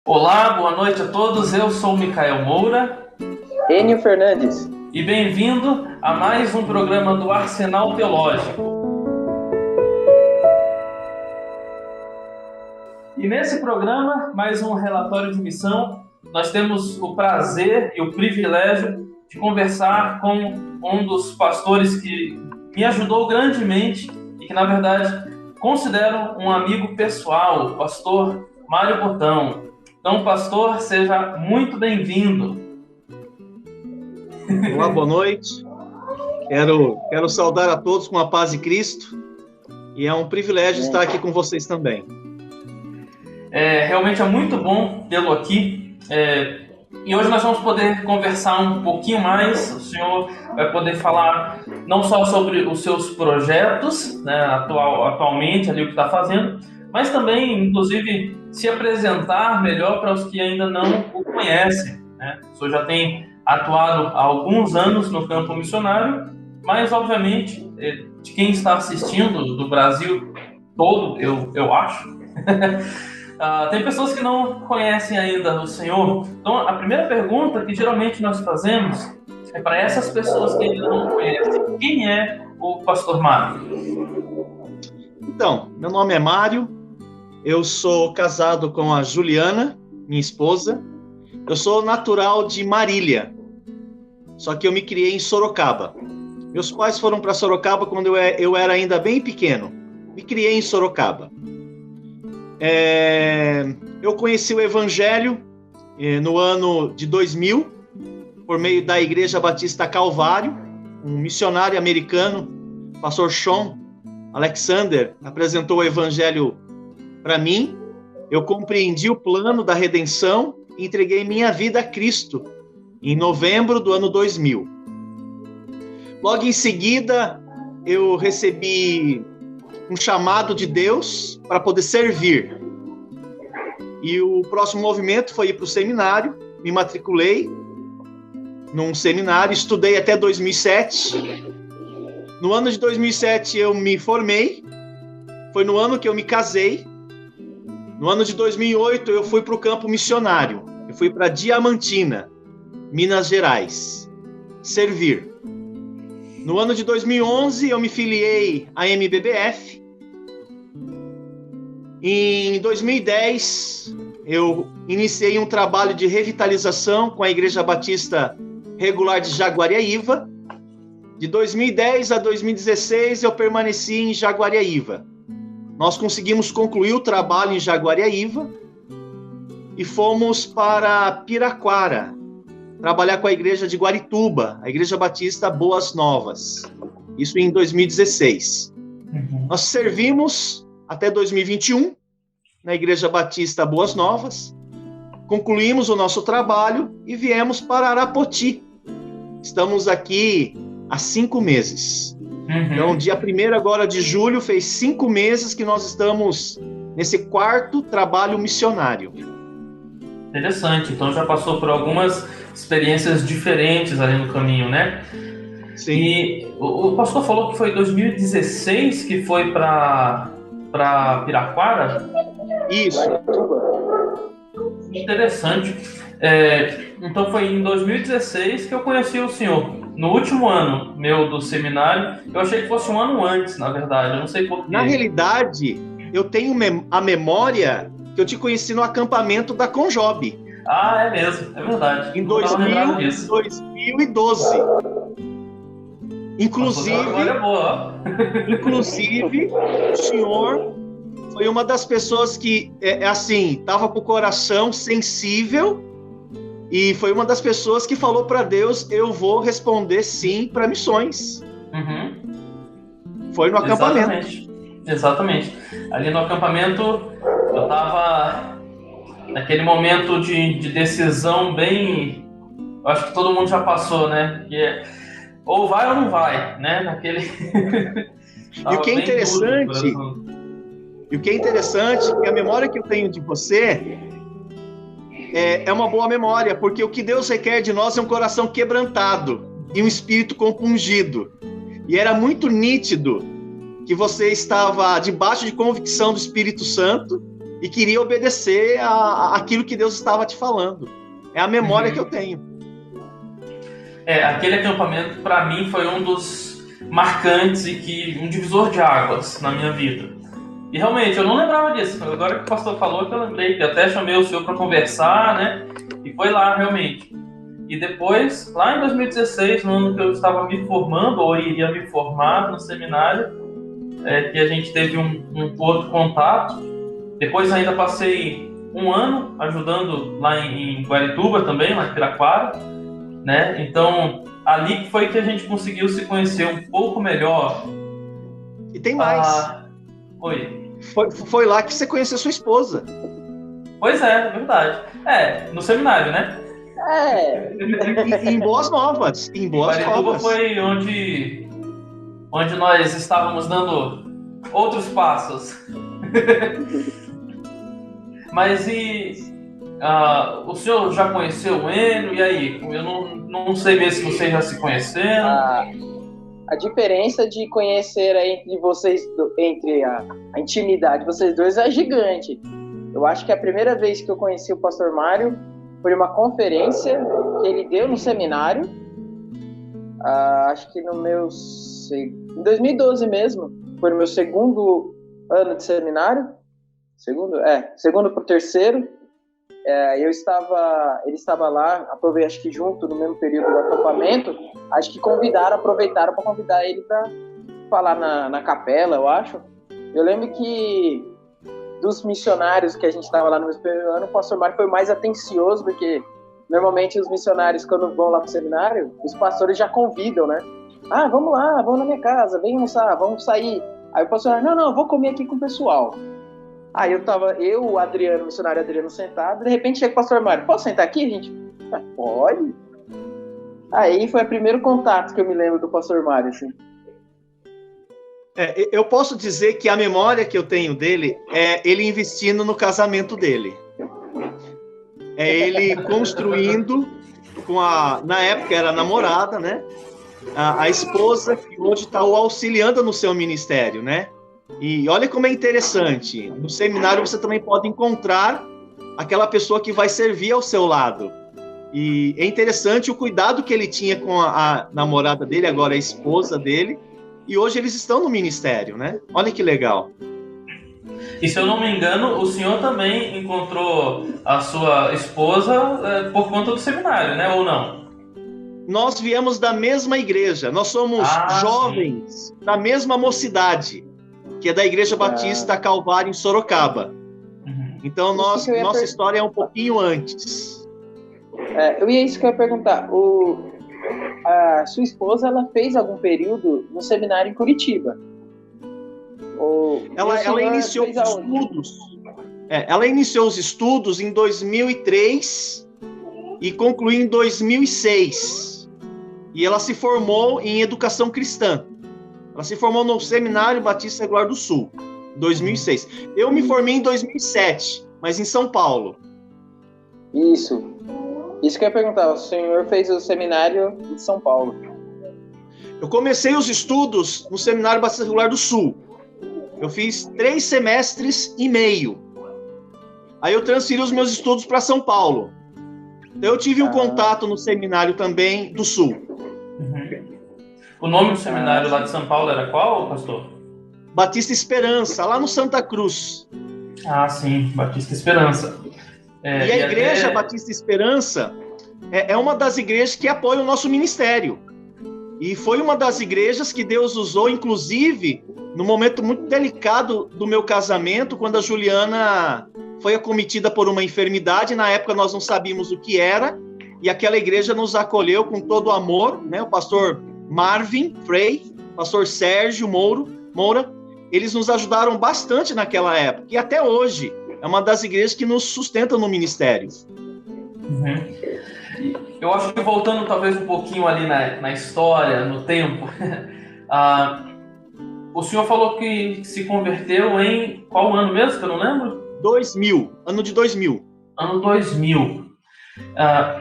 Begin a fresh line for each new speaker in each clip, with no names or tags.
Olá, boa noite a todos. Eu sou o Micael Moura
Enio Fernandes.
e bem-vindo a mais um programa do Arsenal Teológico. E nesse programa, mais um relatório de missão, nós temos o prazer e o privilégio de conversar com um dos pastores que me ajudou grandemente e que, na verdade, considero um amigo pessoal, o pastor Mário Botão. Então, pastor, seja muito bem-vindo.
Olá, boa noite. Quero saudar a todos com a paz de Cristo e é um privilégio estar aqui com vocês também.
Realmente é muito bom tê-lo aqui. E hoje nós vamos poder conversar um pouquinho mais. O senhor vai poder falar não só sobre os seus projetos, né, atualmente, ali o que está fazendo, mas também, inclusive, se apresentar melhor para os que ainda não o conhecem, né? O senhor já tem atuado há alguns anos no campo missionário, mas, obviamente, de quem está assistindo do Brasil todo, eu acho, tem pessoas que não conhecem ainda o Senhor. Então, a primeira pergunta que geralmente nós fazemos é para essas pessoas que ainda não conhecem: quem é o pastor Mário?
Então, meu nome é Mário, eu sou casado com a Juliana, minha esposa. Eu sou natural de Marília, só que eu me criei em Sorocaba. Meus pais foram para Sorocaba quando eu era ainda bem pequeno. Me criei em Sorocaba. Eu conheci o Evangelho no ano de 2000, por meio da Igreja Batista Calvário. Um missionário americano, pastor Sean Alexander, apresentou o Evangelho para mim. Eu compreendi o plano da redenção e entreguei minha vida a Cristo em novembro do ano 2000. Logo em seguida, eu recebi um chamado de Deus para poder servir. E o próximo movimento foi ir para o seminário. Me matriculei num seminário, estudei até 2007. No ano de 2007 eu me formei. Foi no ano que eu me casei. No ano de 2008 eu fui para o campo missionário. Eu fui para Diamantina, Minas Gerais, servir. No ano de 2011 eu me filiei à MBBF. Em 2010, eu iniciei um trabalho de revitalização com a Igreja Batista Regular de Jaguariaíva. De 2010 a 2016, eu permaneci em Jaguariaíva. Nós conseguimos concluir o trabalho em Jaguariaíva e fomos para Piraquara, trabalhar com a Igreja de Guarituba, a Igreja Batista Boas Novas. Isso em 2016. Nós servimos até 2021, na Igreja Batista Boas Novas, concluímos o nosso trabalho e viemos para Arapoti. Estamos aqui há 5 meses. Então, dia 1º agora de julho, fez 5 meses que nós estamos nesse 4º trabalho missionário.
Interessante, então já passou por algumas experiências diferentes ali no caminho, né?
Sim.
E o pastor falou que foi em 2016 que foi para Piraquara?
Isso.
Interessante. Então foi em 2016 que eu conheci o senhor. No último ano meu do seminário, eu achei que fosse um ano antes, na verdade. Eu não sei porquê.
Na realidade, eu tenho a memória que eu te conheci no acampamento da Conjob.
Ah, é mesmo. É verdade.
Em 2012. Inclusive, o senhor foi uma das pessoas que, estava com o coração sensível e foi uma das pessoas que falou para Deus: eu vou responder sim para missões. Foi no acampamento.
Exatamente. Ali no acampamento, eu estava naquele momento de decisão bem... Eu acho que todo mundo já passou, né? Que é ou vai ou não vai, né? Naquele...
E o que é interessante... E o que é interessante é que a memória que eu tenho de você é uma boa memória, porque o que Deus requer de nós é um coração quebrantado e um espírito compungido. E era muito nítido que você estava debaixo de convicção do Espírito Santo e queria obedecer aquilo que Deus estava te falando. É a memória que eu tenho.
Aquele acampamento, para mim, foi um dos marcantes e um divisor de águas na minha vida. E realmente, eu não lembrava disso. Agora que o pastor falou, que eu lembrei, que até chamei o senhor para conversar, né? E foi lá, realmente. E depois, lá em 2016, no ano que eu estava me formando, ou iria me formar no seminário, que a gente teve um outro contato. Depois ainda passei um ano ajudando lá em Guarituba também, lá em Piraquara, né? Então, ali foi que a gente conseguiu se conhecer um pouco melhor.
E tem mais.
Oi.
Foi lá que você conheceu sua esposa.
Pois é verdade. No seminário, né?
Em Boas Novas. Em Boas
Guarituba
Novas.
foi onde nós estávamos dando outros passos. Mas o senhor já conheceu o Enio? E aí? Eu não sei ver se vocês já se conheceram.
A diferença de conhecer entre vocês, entre a intimidade de vocês dois é gigante. Eu acho que a primeira vez que eu conheci o pastor Mário foi uma conferência que ele deu no seminário. Acho que em 2012 mesmo. Foi no meu segundo ano de seminário. Segundo para o terceiro. Ele estava lá, acho que junto no mesmo período do acampamento. Acho que aproveitaram para convidar ele para falar na capela, eu acho. Eu lembro que dos missionários que a gente estava lá no meu primeiro ano, o pastor Mário foi mais atencioso, porque normalmente os missionários, quando vão lá para o seminário, os pastores já convidam, né? Vamos lá, vamos na minha casa, vem almoçar, vamos sair. Aí o pastor Mário, não, vou comer aqui com o pessoal. Aí o Adriano, o missionário Adriano sentado, de repente chega o pastor Mário, posso sentar aqui, gente? Pode. Aí foi o primeiro contato que eu me lembro do pastor Mário, assim.
Eu posso dizer que a memória que eu tenho dele é ele investindo no casamento dele. É ele construindo na época era namorada, né? A esposa que hoje está o auxiliando no seu ministério, né? E olha como é interessante. No seminário você também pode encontrar aquela pessoa que vai servir ao seu lado. E é interessante o cuidado que ele tinha com a namorada dele, agora a esposa dele. E hoje eles estão no ministério, né? Olha que legal.
E se eu não me engano, o senhor também encontrou a sua esposa por conta do seminário, né? Ou não?
Nós viemos da mesma igreja. Nós somos jovens da mesma mocidade, que é da Igreja Batista Calvário em Sorocaba. Então, nossa história é um pouquinho antes.
Isso que eu ia perguntar. A sua esposa, ela fez algum período no seminário em Curitiba?
Ela iniciou os estudos. Ela iniciou os estudos em 2003 e concluiu em 2006. E ela se formou em educação cristã. Ela se formou no Seminário Batista Glória do Sul, 2006. Eu me formei em 2007, mas em São Paulo.
Isso que eu ia perguntar. O senhor fez o seminário em São Paulo?
Eu comecei os estudos no Seminário Batista Glória do Sul. Eu fiz 3 semestres e meio. Aí eu transferi os meus estudos para São Paulo. Então eu tive um contato no seminário também do Sul.
O nome do seminário lá de São Paulo era qual, pastor?
Batista Esperança, lá no Santa Cruz.
Sim, Batista Esperança.
E a Igreja Batista Esperança é uma das igrejas que apoia o nosso ministério. E foi uma das igrejas que Deus usou, inclusive, no momento muito delicado do meu casamento, quando a Juliana foi acometida por uma enfermidade. Na época nós não sabíamos o que era, e aquela igreja nos acolheu com todo o amor, né? O pastor Marvin Frey, pastor Sérgio Moura, eles nos ajudaram bastante naquela época, e até hoje é uma das igrejas que nos sustentam no ministério.
Eu acho que voltando talvez um pouquinho ali na história, no tempo, o senhor falou que se converteu em qual ano mesmo, que eu não lembro?
2000, ano de 2000.
Ano 2000.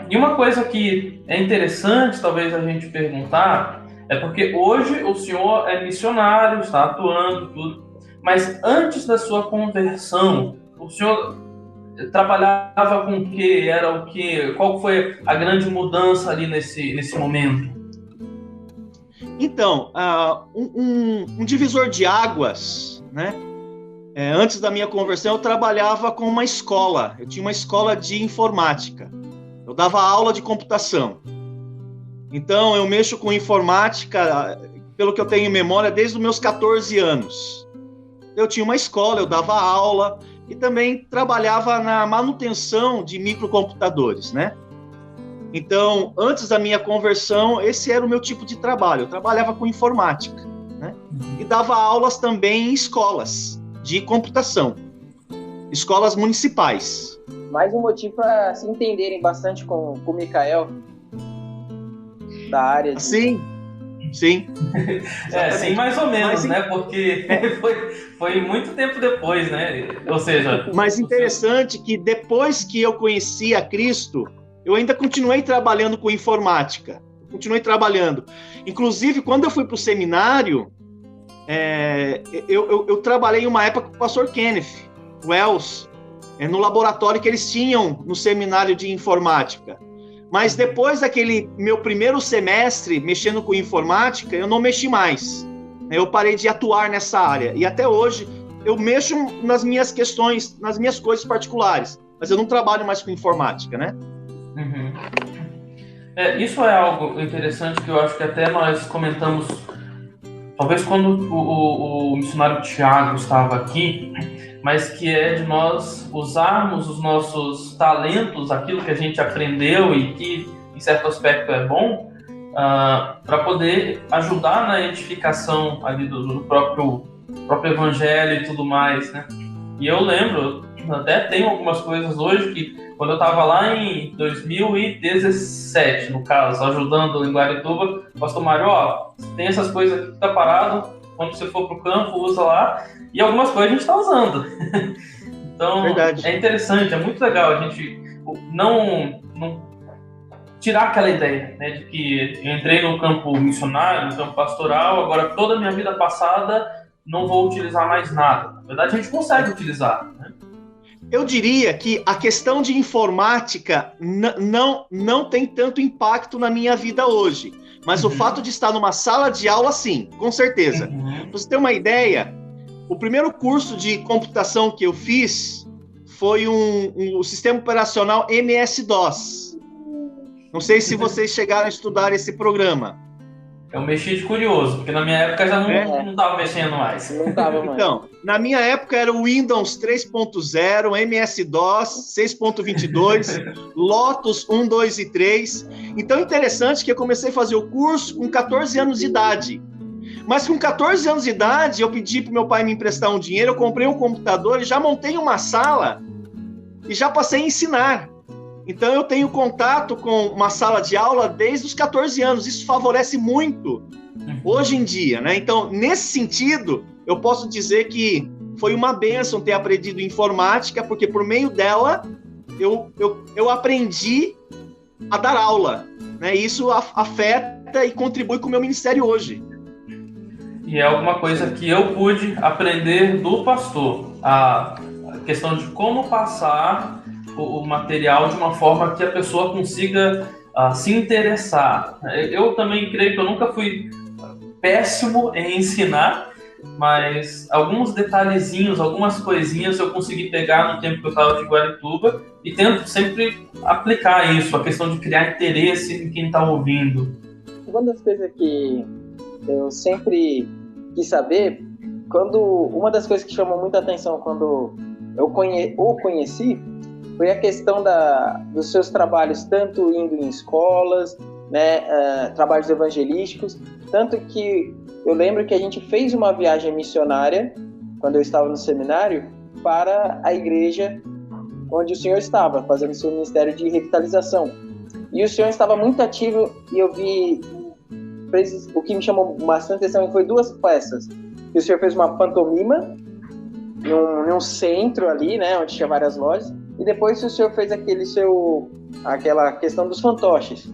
E uma coisa que é interessante talvez a gente perguntar é porque hoje o senhor é missionário, está atuando, tudo, mas antes da sua conversão, o senhor trabalhava com o quê? Era o quê? Qual foi a grande mudança ali nesse momento?
Então, um divisor de águas, né? Antes da minha conversão, eu trabalhava com uma escola. Eu tinha uma escola de informática. Eu dava aula de computação. Então, eu mexo com informática, pelo que eu tenho em memória, desde os meus 14 anos. Eu tinha uma escola, eu dava aula e também trabalhava na manutenção de microcomputadores, né? Então, antes da minha conversão, esse era o meu tipo de trabalho. Eu trabalhava com informática, né? E dava aulas também em escolas de computação, escolas municipais.
Mais um motivo para se entenderem bastante com o Mikael, da área de...
Sim.
Sim, mais ou menos, né? Porque foi muito tempo depois, né? Ou seja...
Mas interessante que depois que eu conheci a Cristo, eu ainda continuei trabalhando com informática. Continuei trabalhando. Inclusive, quando eu fui para o seminário, eu trabalhei em uma época com o pastor Kenneth Wells, no laboratório que eles tinham no seminário de informática. Mas depois daquele meu primeiro semestre mexendo com informática, eu não mexi mais. Eu parei de atuar nessa área. E até hoje eu mexo nas minhas questões, nas minhas coisas particulares. Mas eu não trabalho mais com informática, né?
Uhum. Isso é algo interessante que eu acho que até nós comentamos, talvez quando o missionário Tiago estava aqui, mas que é de nós usarmos os nossos talentos, aquilo que a gente aprendeu e que, em certo aspecto, é bom, para poder ajudar na edificação ali do próprio evangelho e tudo mais, né? E eu lembro, até tenho algumas coisas hoje que, quando eu estava lá em 2017, no caso, ajudando em Guarituba, o pastor Mário, tem essas coisas aqui que tá parado, quando você for pro campo, usa lá, e algumas coisas a gente está usando. Então, verdade. É interessante, é muito legal a gente não tirar aquela ideia, né, de que eu entrei no campo missionário, no campo pastoral, agora toda a minha vida passada não vou utilizar mais nada. Na verdade, a gente consegue utilizar, né?
Eu diria que a questão de informática não tem tanto impacto na minha vida hoje. Mas o fato de estar numa sala de aula, sim, com certeza. Pra você ter uma ideia, o primeiro curso de computação que eu fiz foi o sistema operacional MS-DOS. Não sei se vocês chegaram a estudar esse programa.
Eu mexi de curioso, porque na minha época já não estava mexendo mais.
Não estava mais.
Então, na minha época era o Windows 3.0, MS-DOS 6.22, Lotus 1, 2 e 3. Então, interessante que eu comecei a fazer o curso com 14 anos de idade. Mas com 14 anos de idade, eu pedi para meu pai me emprestar um dinheiro, eu comprei um computador e já montei uma sala e já passei a ensinar. Então, eu tenho contato com uma sala de aula desde os 14 anos. Isso favorece muito hoje em dia, né? Então, nesse sentido, eu posso dizer que foi uma bênção ter aprendido informática, porque por meio dela, eu aprendi a dar aula, né? Isso afeta e contribui com o meu ministério hoje.
E é alguma coisa que eu pude aprender do pastor. A questão de como passar o material de uma forma que a pessoa consiga se interessar. Eu também creio que eu nunca fui péssimo em ensinar, mas alguns detalhezinhos, algumas coisinhas eu consegui pegar no tempo que eu estava de Guarituba e tento sempre aplicar isso, a questão de criar interesse em quem está ouvindo.
Uma das coisas que eu sempre quis saber, uma das coisas que chamou muita atenção quando eu o conheci, foi a questão dos seus trabalhos, tanto indo em escolas, né, trabalhos evangelísticos, tanto que eu lembro que a gente fez uma viagem missionária, quando eu estava no seminário, para a igreja onde o senhor estava, fazendo seu ministério de revitalização. E o senhor estava muito ativo, e eu vi, o que me chamou bastante atenção foi 2 peças. O senhor fez uma pantomima, num centro ali, né, onde tinha várias lojas, e depois o senhor fez aquela questão dos fantoches.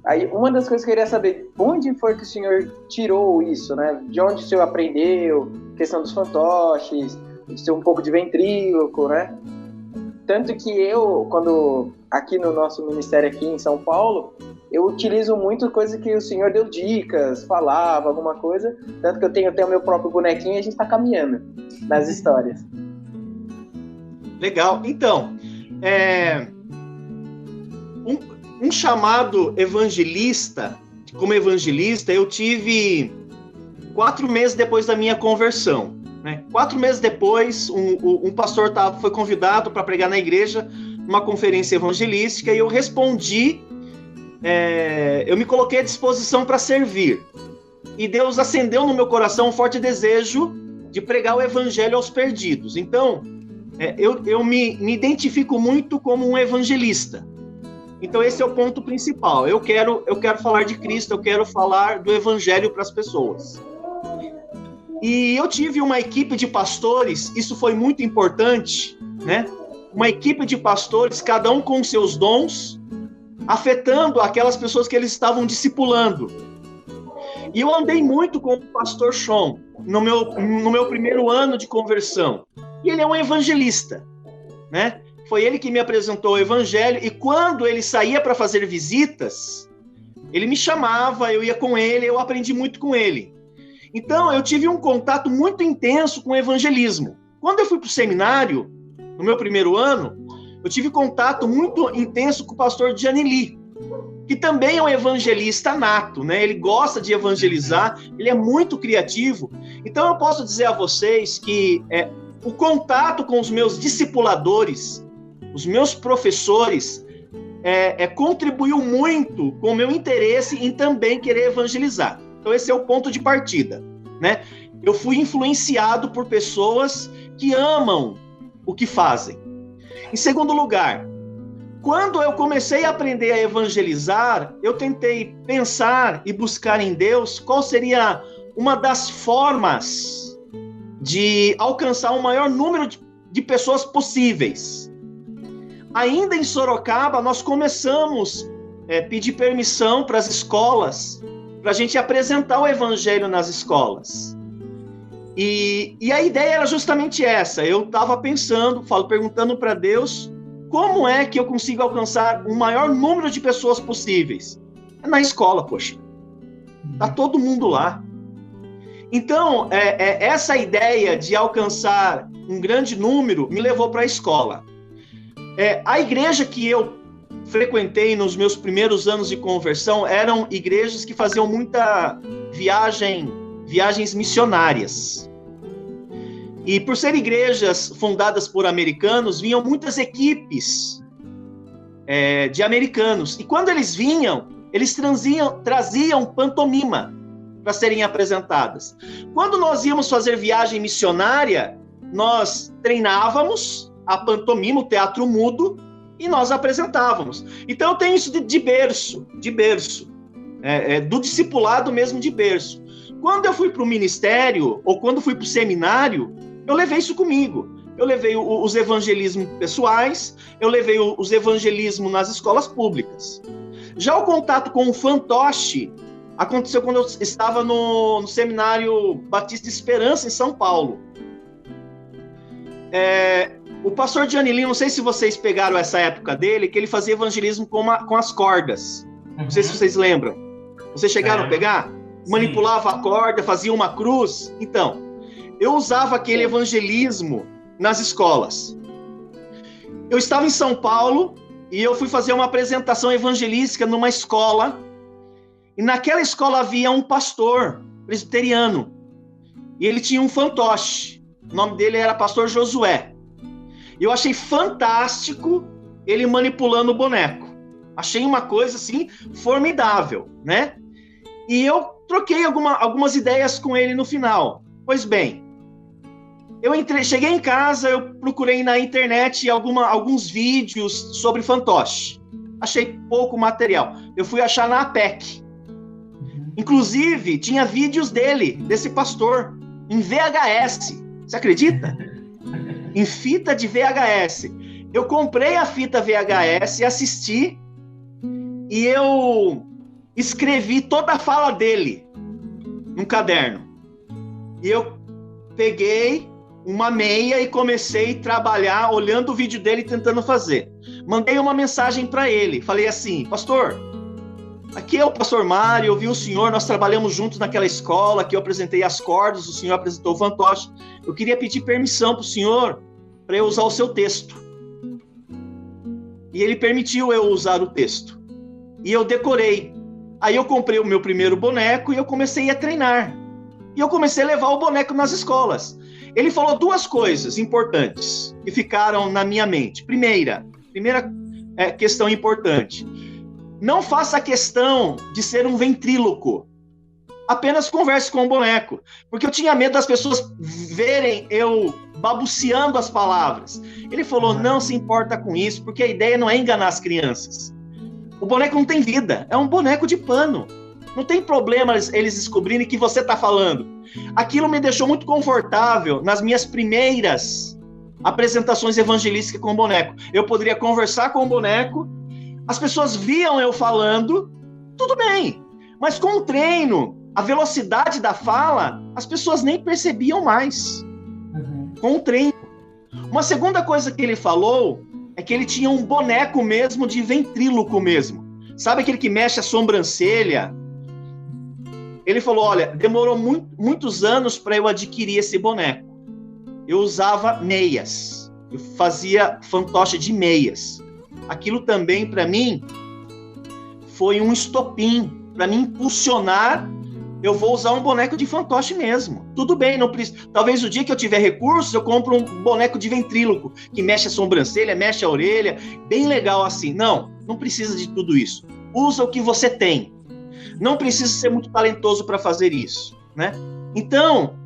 Aí, uma das coisas que eu queria saber, onde foi que o senhor tirou isso, né? De onde o senhor aprendeu, questão dos fantoches, ser um pouco de ventríloco, né? Tanto que eu, quando aqui no nosso ministério aqui em São Paulo, eu utilizo muito coisa que o senhor deu dicas, falava alguma coisa, tanto que eu tenho até o meu próprio bonequinho e a gente está caminhando nas histórias.
Legal. Então, um chamado evangelista, como evangelista, eu tive 4 meses depois da minha conversão. 4 meses depois, um pastor foi convidado para pregar na igreja, numa conferência evangelística, e eu respondi, eu me coloquei à disposição para servir. E Deus acendeu no meu coração um forte desejo de pregar o evangelho aos perdidos. Então, eu me identifico muito como um evangelista. Então, esse é o ponto principal. Eu quero falar de Cristo, eu quero falar do evangelho para as pessoas. E eu tive uma equipe de pastores, isso foi muito importante, né? Uma equipe de pastores, cada um com seus dons, afetando aquelas pessoas que eles estavam discipulando. E eu andei muito com o pastor Sean, no meu primeiro ano de conversão. E ele é um evangelista, né? Foi ele que me apresentou o evangelho, e quando ele saía para fazer visitas, ele me chamava, eu ia com ele, eu aprendi muito com ele. Então, eu tive um contato muito intenso com o evangelismo. Quando eu fui para o seminário, no meu primeiro ano, eu tive contato muito intenso com o pastor Gianni, que também é um evangelista nato, né? Ele gosta de evangelizar, ele é muito criativo. Então, eu posso dizer a vocês que o contato com os meus discipuladores, os meus professores, contribuiu muito com o meu interesse em também querer evangelizar. Então, esse é o ponto de partida, né? Eu fui influenciado por pessoas que amam o que fazem. Em segundo lugar, quando eu comecei a aprender a evangelizar, eu tentei pensar e buscar em Deus qual seria uma das formas de alcançar o maior número de pessoas possíveis. Ainda em Sorocaba, nós começamos a pedir permissão para as escolas, para a gente apresentar o evangelho nas escolas. E a ideia era justamente essa. Eu estava perguntando para Deus, como é que eu consigo alcançar o maior número de pessoas possíveis? Na escola, poxa. Está todo mundo lá. Então, essa ideia de alcançar um grande número me levou para a escola. A igreja que eu frequentei nos meus primeiros anos de conversão eram igrejas que faziam muita viagens missionárias. E por ser igrejas fundadas por americanos, vinham muitas equipes de americanos. E quando eles vinham, eles traziam pantomima para serem apresentadas. Quando nós íamos fazer viagem missionária, nós treinávamos a pantomima, o teatro mudo, e nós apresentávamos. Então eu tenho isso de berço, do discipulado mesmo de berço. Quando eu fui para o ministério, ou quando fui para o seminário, eu levei isso comigo. Eu levei os evangelismos pessoais, eu levei os evangelismos nas escolas públicas. Já o contato com o fantoche aconteceu quando eu estava no Seminário Batista Esperança, em São Paulo. O pastor Gianni, não sei se vocês pegaram essa época dele, que ele fazia evangelismo com as cordas. Não sei se vocês lembram. Vocês chegaram a pegar? Manipulava a corda, fazia uma cruz. Então, eu usava aquele evangelismo nas escolas. Eu estava em São Paulo e eu fui fazer uma apresentação evangelística numa escola. E naquela escola havia um pastor presbiteriano. E ele tinha um fantoche. O nome dele era pastor Josué. E eu achei fantástico ele manipulando o boneco. Achei uma coisa, assim, formidável, né? E eu troquei algumas ideias com ele no final. Pois bem, cheguei em casa, eu procurei na internet alguns vídeos sobre fantoche. Achei pouco material. Eu fui achar na APEC. Inclusive, tinha vídeos desse pastor, em VHS. Você acredita? Em fita de VHS. Eu comprei a fita VHS, assisti, e eu escrevi toda a fala dele num caderno. E eu peguei uma meia e comecei a trabalhar olhando o vídeo dele e tentando fazer. Mandei uma mensagem para ele, falei assim: pastor, aqui é o pastor Mário, eu vi o senhor, nós trabalhamos juntos naquela escola, que eu apresentei as cordas, o senhor apresentou o fantoche, eu queria pedir permissão para o senhor para eu usar o seu texto. E ele permitiu eu usar o texto. E eu decorei. Aí eu comprei o meu primeiro boneco e eu comecei a treinar. E eu comecei a levar o boneco nas escolas. Ele falou duas coisas importantes que ficaram na minha mente. Primeira questão importante. Não faça questão de ser um ventríloco. Apenas converse com o boneco. Porque eu tinha medo das pessoas verem eu balbuciando as palavras. Ele falou, não se importa com isso, porque a ideia não é enganar as crianças. O boneco não tem vida, é um boneco de pano. Não tem problema eles descobrirem que você está falando. Aquilo me deixou muito confortável nas minhas primeiras apresentações evangelísticas com o boneco. Eu poderia conversar com o boneco, as pessoas viam eu falando, tudo bem. Mas com o treino, a velocidade da fala, as pessoas nem percebiam mais. Com o treino. Uma segunda coisa que ele falou é que ele tinha um boneco mesmo de ventríloco mesmo. Sabe aquele que mexe a sobrancelha? Ele falou, olha, demorou muitos anos para eu adquirir esse boneco. Eu usava meias. Eu fazia fantoche de meias. Aquilo também, para mim, foi um estopim para me impulsionar. Eu vou usar um boneco de fantoche mesmo. Tudo bem, não precisa. Talvez o dia que eu tiver recursos, eu compro um boneco de ventríloco, que mexe a sobrancelha, mexe a orelha, bem legal assim. Não precisa de tudo isso. Usa o que você tem. Não precisa ser muito talentoso para fazer isso, né? Então,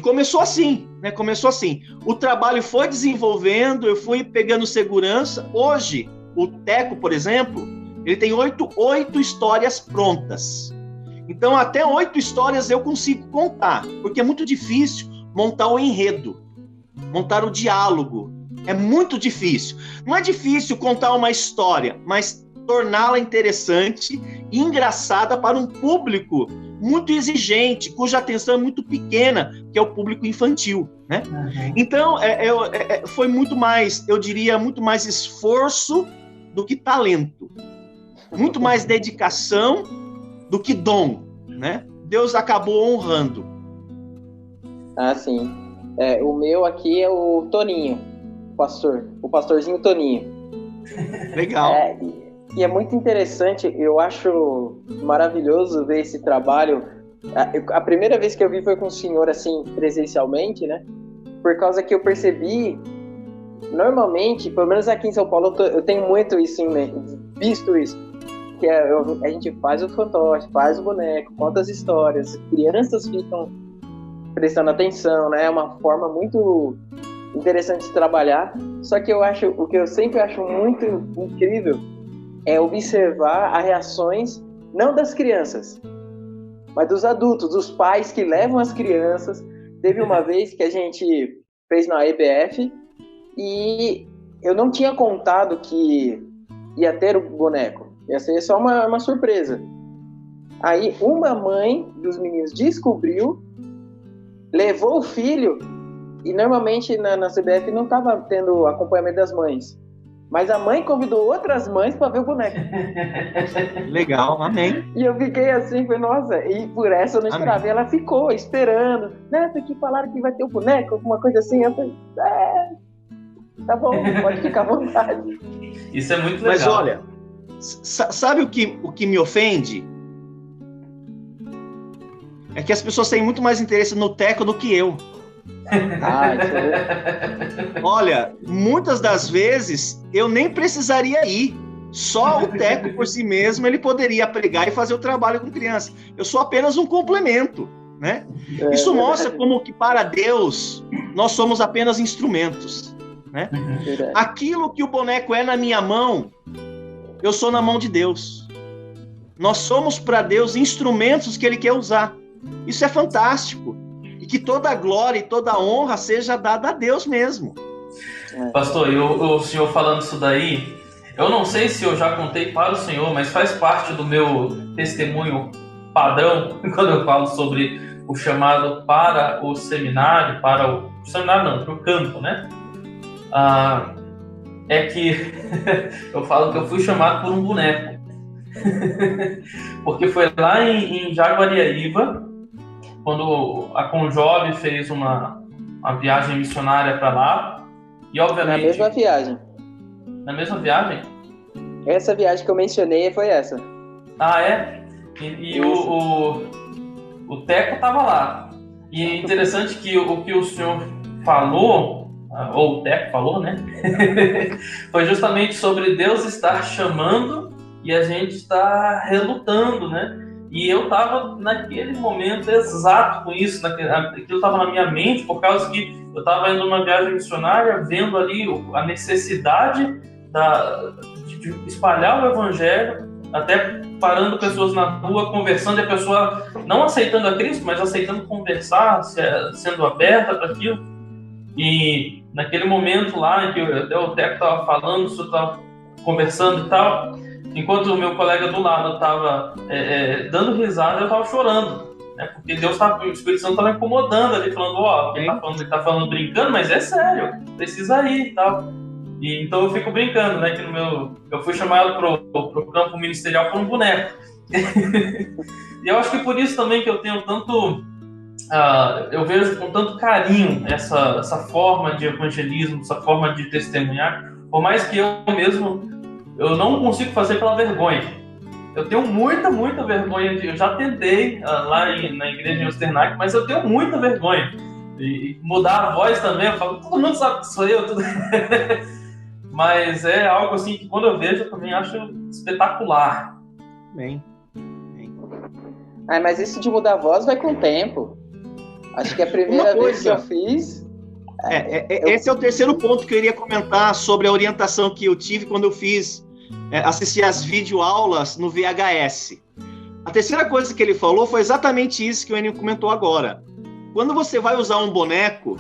começou assim, né? Começou assim. O trabalho foi desenvolvendo, eu fui pegando segurança. Hoje, o Teco, por exemplo, ele tem 8 histórias prontas. Então, até 8 histórias eu consigo contar, porque é muito difícil montar o enredo, montar o diálogo. É muito difícil. Não é difícil contar uma história, mas torná-la interessante e engraçada para um público muito exigente, cuja atenção é muito pequena, que é o público infantil, né? Então, foi muito mais, eu diria, muito mais esforço do que talento. Muito mais dedicação do que dom, né? Deus acabou honrando.
Ah, sim. O meu aqui é o Toninho, o pastorzinho Toninho.
Legal.
E é muito interessante, eu acho maravilhoso ver esse trabalho. A primeira vez que eu vi foi com o senhor, assim, presencialmente, né? Por causa que eu percebi, normalmente, pelo menos aqui em São Paulo, eu tenho muito isso, visto isso. Que a gente faz o fantoche, faz o boneco, conta as histórias, crianças ficam prestando atenção, né? É uma forma muito interessante de trabalhar. Só que o que eu sempre acho muito incrível é observar as reações, não das crianças, mas dos adultos, dos pais que levam as crianças. Teve uma vez que a gente fez na EBF e eu não tinha contado que ia ter o boneco. Ia ser só uma surpresa. Aí uma mãe dos meninos descobriu, levou o filho, e normalmente na CBF não estava tendo acompanhamento das mães. Mas a mãe convidou outras mães para ver o boneco.
Legal, amém.
E eu fiquei assim, falei, nossa, e por essa eu não esperava. E ela ficou esperando, né, porque falaram que vai ter o boneco, alguma coisa assim. Eu falei, tá bom, pode ficar à vontade.
Isso é muito legal.
Mas olha, sabe o que me ofende? É que as pessoas têm muito mais interesse no Teco do que eu. Olha, muitas das vezes eu nem precisaria ir. Só o Teco por si mesmo ele poderia pregar e fazer o trabalho com criança. Eu sou apenas um complemento, né? Isso mostra como que para Deus nós somos apenas instrumentos, né? Aquilo que o boneco é na minha mão, eu sou na mão de Deus. Nós somos para Deus instrumentos que Ele quer usar. Isso é fantástico. E que toda a glória e toda a honra seja dada a Deus mesmo.
Pastor, o senhor falando isso daí, eu não sei se eu já contei para o senhor, mas faz parte do meu testemunho padrão, quando eu falo sobre o chamado para o seminário, para o campo, né? É que eu falo que eu fui chamado por um boneco. Porque foi lá em Jaguariaíva, quando a Conjob fez uma viagem missionária para lá. E obviamente...
Na mesma viagem.
Na mesma viagem?
Essa viagem que eu mencionei foi essa.
Ah, é? E o Teco estava lá. E é interessante que o que o senhor falou, ou o Teco falou, né? Foi justamente sobre Deus estar chamando e a gente estar relutando, né? E eu estava naquele momento exato com isso, aquilo estava na minha mente, por causa que eu estava indo numa viagem missionária, vendo ali a necessidade de espalhar o evangelho, até parando pessoas na rua, conversando, e a pessoa não aceitando a Cristo, mas aceitando conversar, sendo aberta para aquilo. E naquele momento lá, em que até o Teco estava falando, o senhor estava conversando e tal, enquanto o meu colega do lado estava dando risada, eu estava chorando, né? Porque o Espírito Santo estava incomodando ali, falando, ele tá falando brincando, mas é sério, precisa ir e tal. E então eu fico brincando, né, que eu fui chamado pro campo ministerial por um boneco. E eu acho que por isso também que eu tenho tanto, eu vejo com tanto carinho essa forma de evangelismo, essa forma de testemunhar, por mais que eu mesmo eu não consigo fazer pela vergonha. Eu tenho muita vergonha. Eu já tentei lá na igreja em Osternac, mas eu tenho muita vergonha. E mudar a voz também, eu falo, todo mundo sabe que sou eu. Mas é algo assim que quando eu vejo eu também acho espetacular.
Bem.
Mas isso de mudar a voz vai com o tempo. Acho que a primeira vez que eu fiz...
Esse é o terceiro ponto que eu iria comentar sobre a orientação que eu tive quando eu assisti às videoaulas no VHS. A terceira coisa que ele falou foi exatamente isso que o Enio comentou agora. Quando você vai usar um boneco,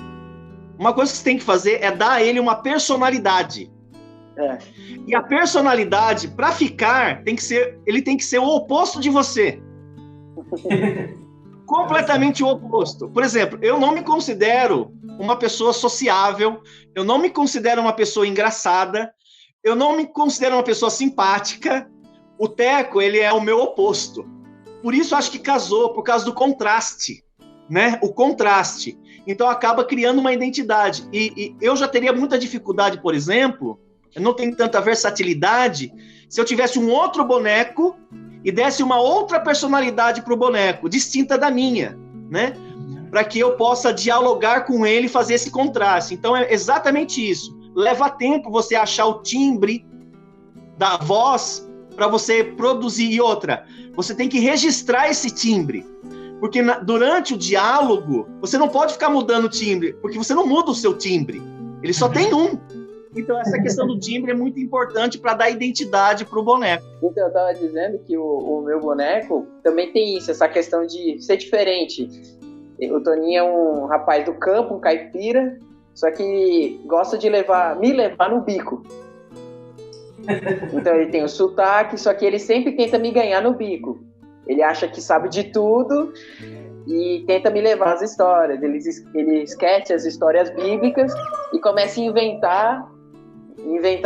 uma coisa que você tem que fazer é dar a ele uma personalidade. E a personalidade, para ficar, ele tem que ser o oposto de você. Completamente o oposto. Por exemplo, eu não me considero uma pessoa sociável, eu não me considero uma pessoa engraçada, eu não me considero uma pessoa simpática. O Teco, ele é o meu oposto. Por isso, acho que casou, por causa do contraste, né? O contraste. Então, acaba criando uma identidade. E eu já teria muita dificuldade, por exemplo, eu não tenho tanta versatilidade, se eu tivesse um outro boneco e desse uma outra personalidade para o boneco, distinta da minha, né? Para que eu possa dialogar com ele e fazer esse contraste. Então, é exatamente isso. Leva tempo você achar o timbre da voz para você produzir. E outra, você tem que registrar esse timbre. Porque durante o diálogo, você não pode ficar mudando o timbre, porque você não muda o seu timbre. Ele só tem um. Então, essa questão do timbre é muito importante para dar identidade para o boneco.
Então, eu estava dizendo que o meu boneco também tem isso, essa questão de ser diferente. O Toninho é um rapaz do campo, um caipira, só que gosta de me levar no bico. Então, ele tem o sotaque, só que ele sempre tenta me ganhar no bico. Ele acha que sabe de tudo e tenta me levar as histórias. Ele esquece as histórias bíblicas e começa a inventar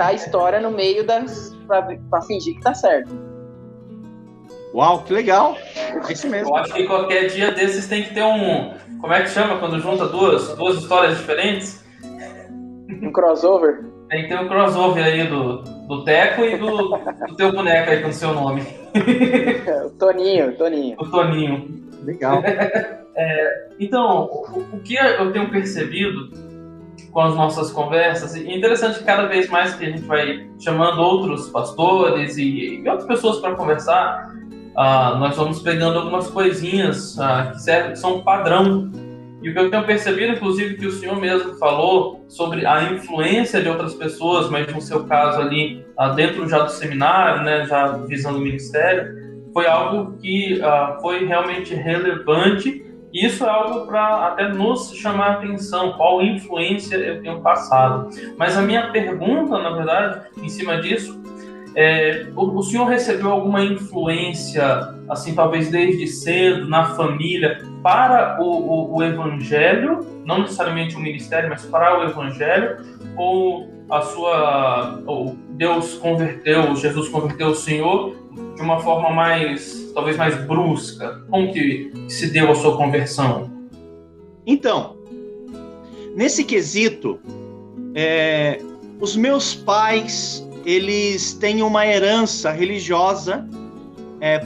a história no meio pra fingir que tá certo.
Uau, que legal! É isso mesmo.
Eu acho que qualquer dia desses tem que ter como é que chama quando junta duas histórias diferentes?
Um crossover?
Tem que ter um crossover aí do Teco e do teu boneco aí com o seu nome.
O Toninho.
O Toninho.
Legal.
Então, o que eu tenho percebido com as nossas conversas, e é interessante que cada vez mais que a gente vai chamando outros pastores e outras pessoas para conversar, nós vamos pegando algumas coisinhas que são padrão. E o que eu tenho percebido, inclusive, que o senhor mesmo falou sobre a influência de outras pessoas, mas no seu caso ali, dentro já do seminário, né, já visando o ministério, foi algo que foi realmente relevante. E isso é algo para até nos chamar a atenção, qual influência eu tenho passado. Mas a minha pergunta, na verdade, em cima disso, O senhor recebeu alguma influência, assim, talvez desde cedo, na família, para o evangelho, não necessariamente o ministério, mas para o evangelho, ou Jesus converteu o senhor de uma forma talvez mais brusca? Como que se deu a sua conversão?
Então, nesse quesito, os meus pais, eles têm uma herança religiosa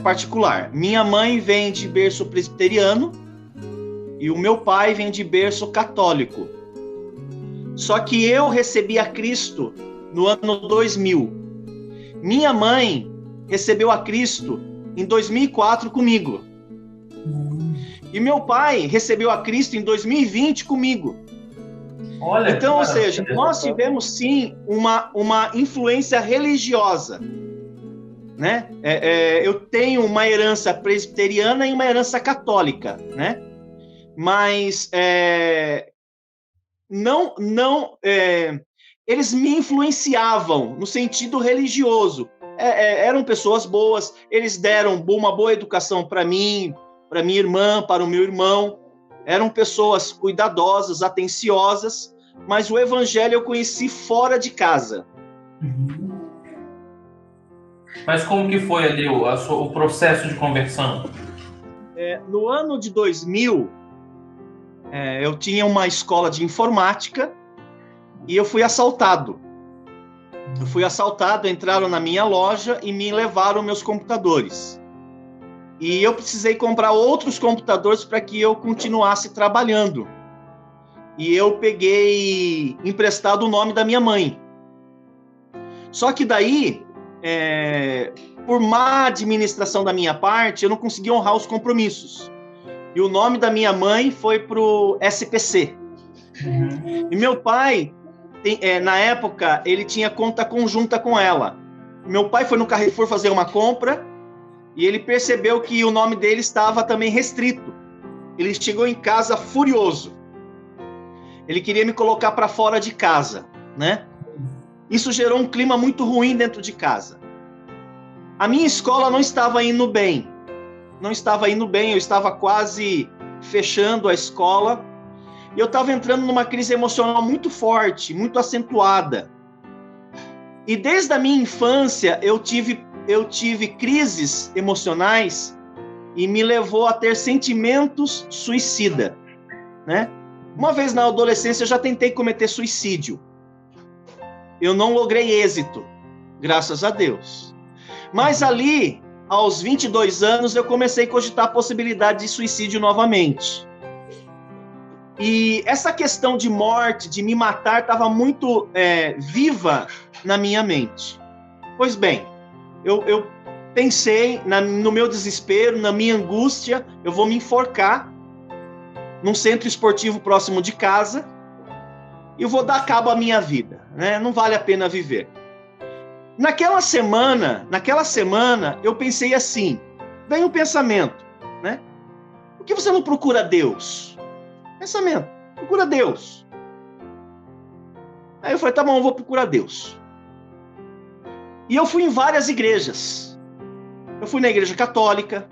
particular. Minha mãe vem de berço presbiteriano e o meu pai vem de berço católico. Só que eu recebi a Cristo no ano 2000. Minha mãe recebeu a Cristo em 2004 comigo. E meu pai recebeu a Cristo em 2020 comigo.
Olha,
então, ou seja, nós tivemos sim uma influência religiosa, né? Eu tenho uma herança presbiteriana e uma herança católica, né? Mas eles me influenciavam no sentido religioso. Eram pessoas boas, eles deram uma boa educação para mim, para minha irmã, para o meu irmão. Eram pessoas cuidadosas, atenciosas, mas o evangelho eu conheci fora de casa.
Mas como que foi ali o processo de conversão?
No ano de 2000, eu tinha uma escola de informática e eu fui assaltado. Entraram na minha loja e me levaram meus computadores. E eu precisei comprar outros computadores para que eu continuasse trabalhando. E eu peguei emprestado o nome da minha mãe. Só que daí, por má administração da minha parte, eu não consegui honrar os compromissos. E o nome da minha mãe foi para o SPC. E meu pai, na época, ele tinha conta conjunta com ela. Meu pai foi no Carrefour fazer uma compra e ele percebeu que o nome dele estava também restrito. Ele chegou em casa furioso. Ele queria me colocar para fora de casa, né? Isso gerou um clima muito ruim dentro de casa. A minha escola não estava indo bem. Eu estava quase fechando a escola. E eu estava entrando numa crise emocional muito forte, muito acentuada. E desde a minha infância, eu tive crises emocionais e me levou a ter sentimentos suicida, né? Uma vez na adolescência, eu já tentei cometer suicídio. Eu não logrei êxito, graças a Deus. Mas ali, aos 22 anos, eu comecei a cogitar a possibilidade de suicídio novamente. E essa questão de morte, de me matar, estava muito viva na minha mente. Pois bem, eu pensei no meu desespero, na minha angústia, eu vou me enforcar num centro esportivo próximo de casa e eu vou dar cabo à minha vida, né? Não vale a pena viver. Naquela semana, eu pensei assim, veio um pensamento, né? Por que você não procura Deus? Pensamento, procura Deus. Aí eu falei, tá bom, eu vou procurar Deus. E eu fui em várias igrejas. Eu fui na igreja católica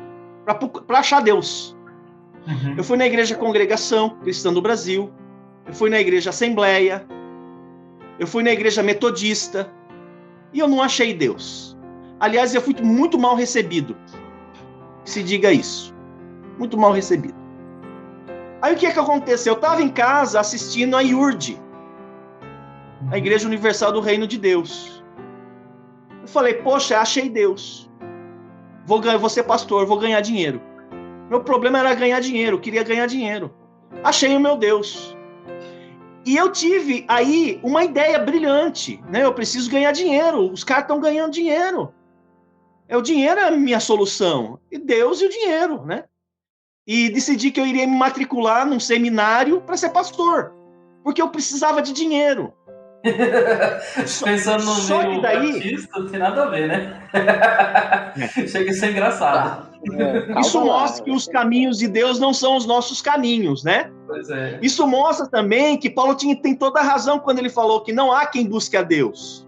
para achar Deus. Eu fui na igreja Congregação Cristã do Brasil. Eu fui na igreja Assembleia. Eu fui na igreja Metodista. E eu não achei Deus. Aliás, eu fui muito mal recebido. Se diga isso. Muito mal recebido. Aí o que aconteceu? Eu estava em casa assistindo a IURD, a Igreja Universal do Reino de Deus. Eu falei, poxa, achei Deus. Vou ser pastor, vou ganhar dinheiro. Meu problema era ganhar dinheiro, queria ganhar dinheiro. Achei o meu Deus. E eu tive aí uma ideia brilhante, né? Eu preciso ganhar dinheiro, os caras estão ganhando dinheiro. O dinheiro é a minha solução. E Deus e o dinheiro, né? E decidi que eu iria me matricular num seminário para ser pastor, porque eu precisava de dinheiro.
Pensando no meio batista, não tem nada a ver, né? Chega a ser engraçado.
Isso mostra que os caminhos de Deus não são os nossos caminhos, né?
Pois é.
Isso mostra também que Paulo tem toda a razão quando ele falou que não há quem busque a Deus.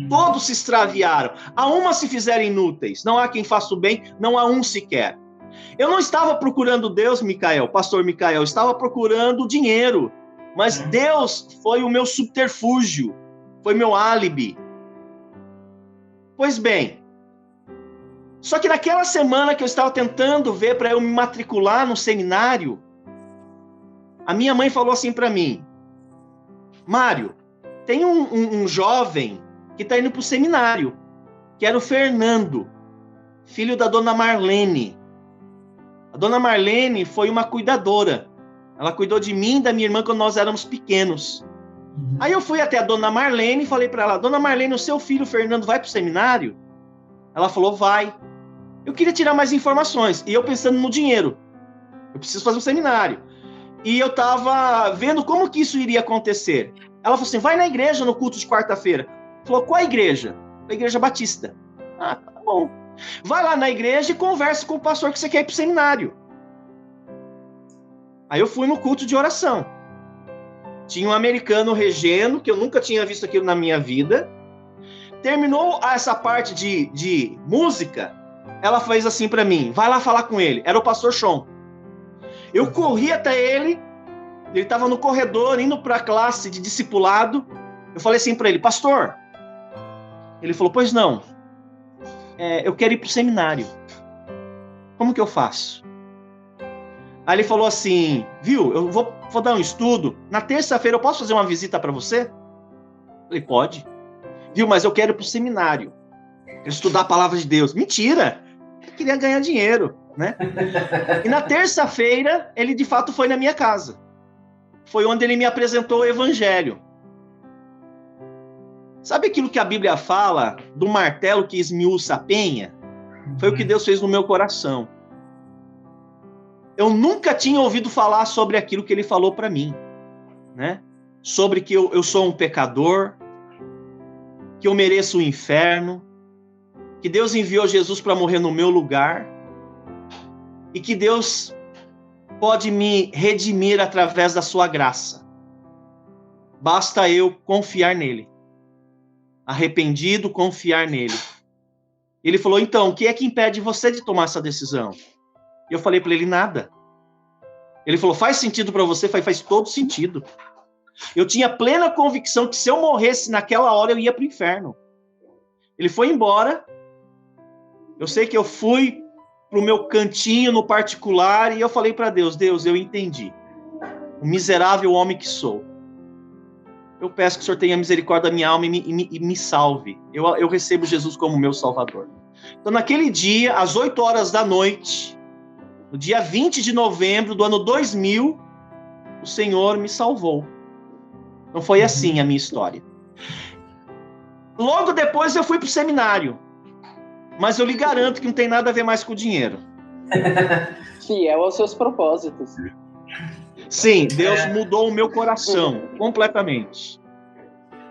Todos se extraviaram. A uma se fizeram inúteis. Não há quem faça o bem, não há um sequer. Eu não estava procurando Deus, Micael, pastor Micael, eu estava procurando dinheiro. Mas Deus foi o meu subterfúgio, foi meu álibi. Pois bem, só que naquela semana que eu estava tentando ver para eu me matricular no seminário, a minha mãe falou assim para mim: Mário, tem um jovem que está indo para o seminário, que era o Fernando, filho da dona Marlene. A dona Marlene foi uma cuidadora. Ela cuidou de mim e da minha irmã quando nós éramos pequenos. Aí eu fui até a dona Marlene e falei para ela: Dona Marlene, o seu filho Fernando vai para o seminário? Ela falou: vai. Eu queria tirar mais informações. E eu pensando no dinheiro. Eu preciso fazer um seminário. E eu estava vendo como que isso iria acontecer. Ela falou assim: vai na igreja no culto de quarta-feira. Falou: qual a igreja? A Igreja Batista. Ah, tá bom. Vai lá na igreja e conversa com o pastor que você quer ir para o seminário. Aí eu fui no culto de oração. Tinha um americano regendo, que eu nunca tinha visto aquilo na minha vida. Terminou essa parte de música, ela fez assim para mim: vai lá falar com ele. Era o pastor Sean. Eu corri até ele estava no corredor, indo para a classe de discipulado. Eu falei assim para ele: pastor. Ele falou: pois não. Eu quero ir para o seminário. Como que eu faço? Aí ele falou assim: viu, eu vou dar um estudo. Na terça-feira eu posso fazer uma visita para você? Eu falei: pode. Viu, mas eu quero ir para o seminário. Quero estudar a palavra de Deus. Mentira! Eu queria ganhar dinheiro, né? E na terça-feira, ele de fato foi na minha casa. Foi onde ele me apresentou o evangelho. Sabe aquilo que a Bíblia fala do martelo que esmiuça a penha? Foi o que Deus fez no meu coração. Eu nunca tinha ouvido falar sobre aquilo que ele falou para mim, né? Sobre que eu sou um pecador, que eu mereço o inferno, que Deus enviou Jesus para morrer no meu lugar e que Deus pode me redimir através da sua graça. Basta eu confiar nele. Arrependido, confiar nele. Ele falou: então, o que é que impede você de tomar essa decisão? E eu falei para ele: nada. Ele falou: faz sentido para você? Faz todo sentido. Eu tinha plena convicção que se eu morresse naquela hora, eu ia para o inferno. Ele foi embora. Eu sei que eu fui para o meu cantinho no particular e eu falei para Deus: Deus, eu entendi. O miserável homem que sou. Eu peço que o Senhor tenha misericórdia da minha alma e me salve. Eu recebo Jesus como meu Salvador. Então, naquele dia, às 8 horas da noite, no dia 20 de novembro do ano 2000, o Senhor me salvou. Não foi assim a minha história. Logo depois eu fui para o seminário. Mas eu lhe garanto que não tem nada a ver mais com o dinheiro.
Fiel aos seus propósitos.
Sim, Deus mudou o meu coração completamente.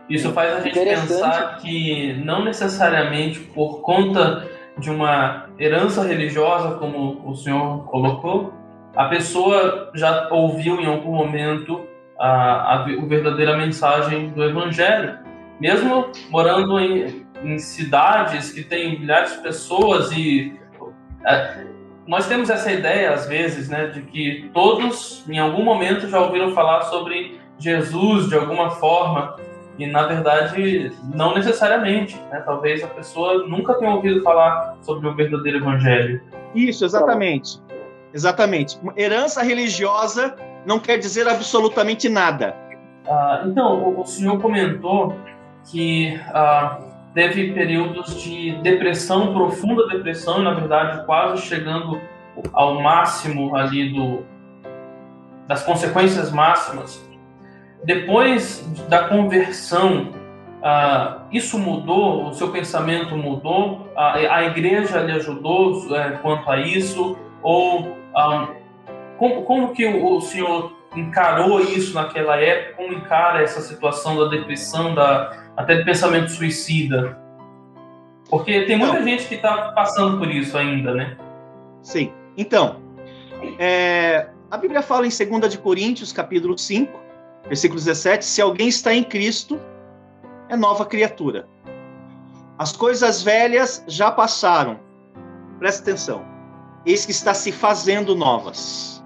Isso faz a gente pensar que não necessariamente por conta de uma herança religiosa, como o senhor colocou, a pessoa já ouviu em algum momento a verdadeira mensagem do Evangelho. Mesmo morando em cidades que tem milhares de pessoas e nós temos essa ideia às vezes, né, de que todos em algum momento já ouviram falar sobre Jesus de alguma forma e na verdade não necessariamente, né? Talvez a pessoa nunca tenha ouvido falar sobre o verdadeiro evangelho.
Isso, exatamente. Exatamente. Herança religiosa não quer dizer absolutamente nada.
Então, o senhor comentou que teve períodos de depressão, profunda depressão, e na verdade quase chegando ao máximo ali das consequências máximas. Depois da conversão, isso mudou? O seu pensamento mudou? A igreja lhe ajudou quanto a isso? Ou como que o senhor encarou isso naquela época? Como encara essa situação da depressão, até de pensamento suicida? Porque tem muita gente que está passando por isso ainda, né?
Sim. Então, a Bíblia fala em 2 de Coríntios, capítulo 5, versículo 17, se alguém está em Cristo, é nova criatura. As coisas velhas já passaram. Presta atenção. Eis que está se fazendo novas.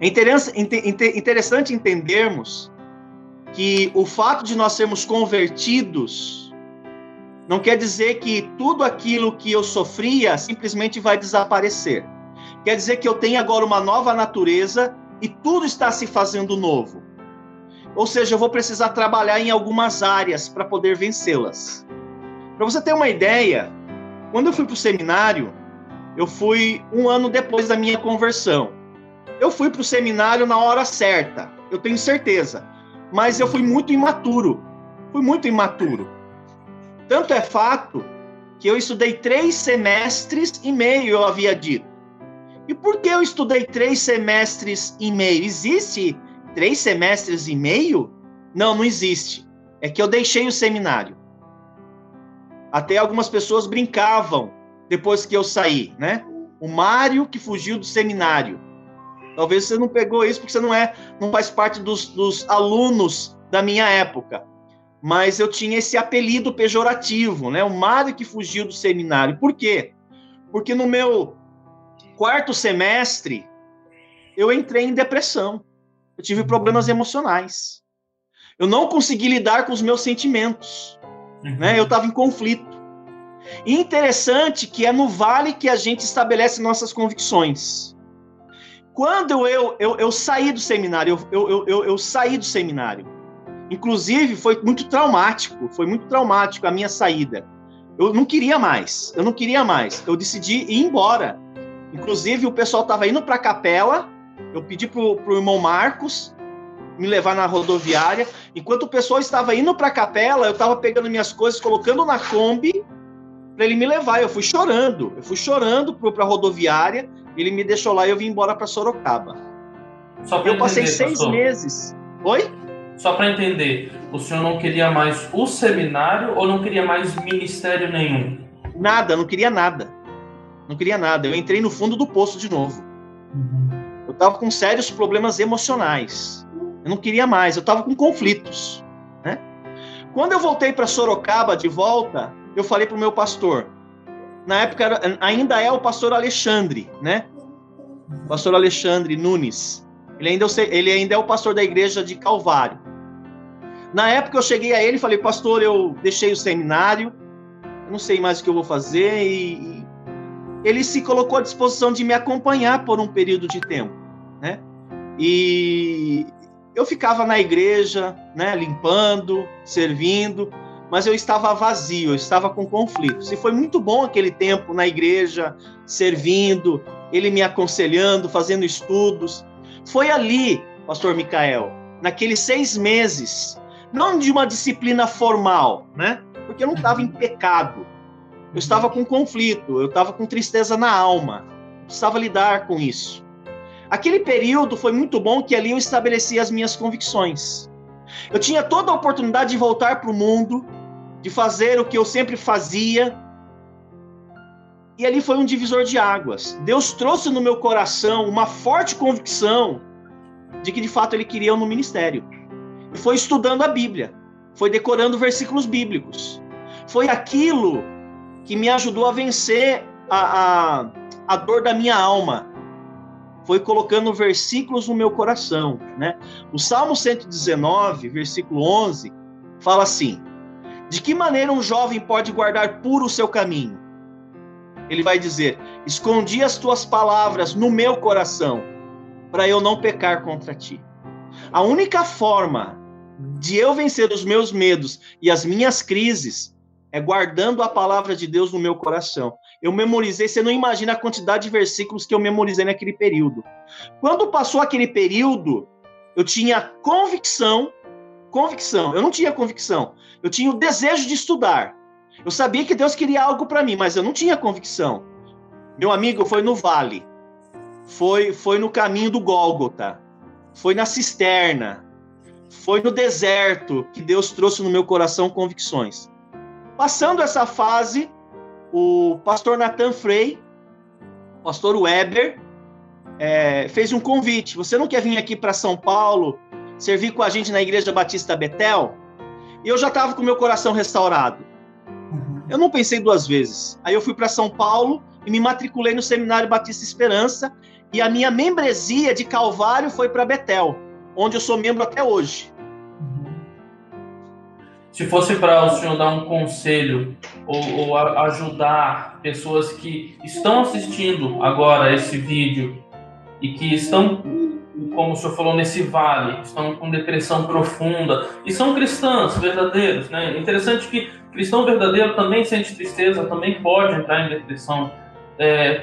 É interessante entendermos que o fato de nós sermos convertidos não quer dizer que tudo aquilo que eu sofria simplesmente vai desaparecer. Quer dizer que eu tenho agora uma nova natureza e tudo está se fazendo novo. Ou seja, eu vou precisar trabalhar em algumas áreas para poder vencê-las. Para você ter uma ideia, quando eu fui para o seminário, eu fui 1 ano depois da minha conversão. Eu fui para o seminário na hora certa, eu tenho certeza. Mas eu fui muito imaturo. Tanto é fato que eu estudei 3 semestres e meio, eu havia dito. E por que eu estudei 3 semestres e meio? Existe 3 semestres e meio? Não, não existe. É que eu deixei o seminário. Até algumas pessoas brincavam depois que eu saí, né? O Mário que fugiu do seminário. Talvez você não pegou isso porque você não faz parte dos alunos da minha época. Mas eu tinha esse apelido pejorativo, né? O Mário que fugiu do seminário. Por quê? Porque no meu 4º semestre, eu entrei em depressão. Eu tive problemas emocionais. Eu não consegui lidar com os meus sentimentos. Né? Eu estava em conflito. E interessante que é no vale que a gente estabelece nossas convicções. Quando eu saí do seminário, eu saí do seminário. Inclusive, foi muito traumático a minha saída. Eu não queria mais. Eu decidi ir embora. Inclusive, o pessoal estava indo para a capela, eu pedi para o irmão Marcos me levar na rodoviária. Enquanto o pessoal estava indo para a capela, eu estava pegando minhas coisas, colocando na Kombi, para ele me levar. Eu fui chorando para a rodoviária, ele me deixou lá e eu vim embora para Sorocaba. Eu passei 6 meses. Oi?
Só para entender, o senhor não queria mais o seminário ou não queria mais ministério nenhum?
Nada, não queria nada. Eu entrei no fundo do poço de novo. Eu estava com sérios problemas emocionais. Eu não queria mais, eu estava com conflitos. Né? Quando eu voltei para Sorocaba de volta, eu falei para o meu pastor. Na época ainda é o pastor Alexandre, né? O pastor Alexandre Nunes. Ele ainda é o pastor da igreja de Calvário. Na época eu cheguei a ele e falei, pastor, eu deixei o seminário, eu não sei mais o que eu vou fazer, e ele se colocou à disposição de me acompanhar por um período de tempo, né? E eu ficava na igreja, né, limpando, servindo, mas eu estava vazio, eu estava com conflitos. E foi muito bom aquele tempo na igreja, servindo, ele me aconselhando, fazendo estudos. Foi ali, pastor Micael, naqueles 6 meses, não de uma disciplina formal, né? Porque eu não estava em pecado. Eu estava com conflito, eu estava com tristeza na alma. Eu precisava lidar com isso. Aquele período foi muito bom, que ali eu estabeleci as minhas convicções. Eu tinha toda a oportunidade de voltar para o mundo, de fazer o que eu sempre fazia. E ali foi um divisor de águas. Deus trouxe no meu coração uma forte convicção de que, de fato, Ele queria eu no ministério. E foi estudando a Bíblia, foi decorando versículos bíblicos. Foi aquilo que me ajudou a vencer a dor da minha alma. Foi colocando versículos no meu coração, né? O Salmo 119, versículo 11, fala assim: de que maneira um jovem pode guardar puro o seu caminho? Ele vai dizer: escondi as tuas palavras no meu coração, para eu não pecar contra ti. A única forma de eu vencer os meus medos e as minhas crises é guardando a palavra de Deus no meu coração. Eu memorizei, você não imagina a quantidade de versículos que eu memorizei naquele período. Quando passou aquele período, eu tinha convicção, eu não tinha convicção, eu tinha o desejo de estudar. Eu sabia que Deus queria algo para mim, mas eu não tinha convicção. Meu amigo, foi no vale, foi no caminho do Gólgota, foi na cisterna, foi no deserto que Deus trouxe no meu coração convicções. Passando essa fase, o pastor Nathan Frey, o pastor Weber, fez um convite. Você não quer vir aqui para São Paulo, servir com a gente na Igreja Batista Betel? E eu já estava com o meu coração restaurado. Eu não pensei duas vezes. Aí eu fui para São Paulo e me matriculei no Seminário Batista Esperança, e a minha membresia de Calvário foi para Betel, onde eu sou membro até hoje.
Se fosse para o senhor dar um conselho ou ajudar pessoas que estão assistindo agora esse vídeo e que estão, como o senhor falou, nesse vale, estão com depressão profunda e são cristãos verdadeiros, né? Interessante que cristão verdadeiro também sente tristeza, também pode entrar em depressão.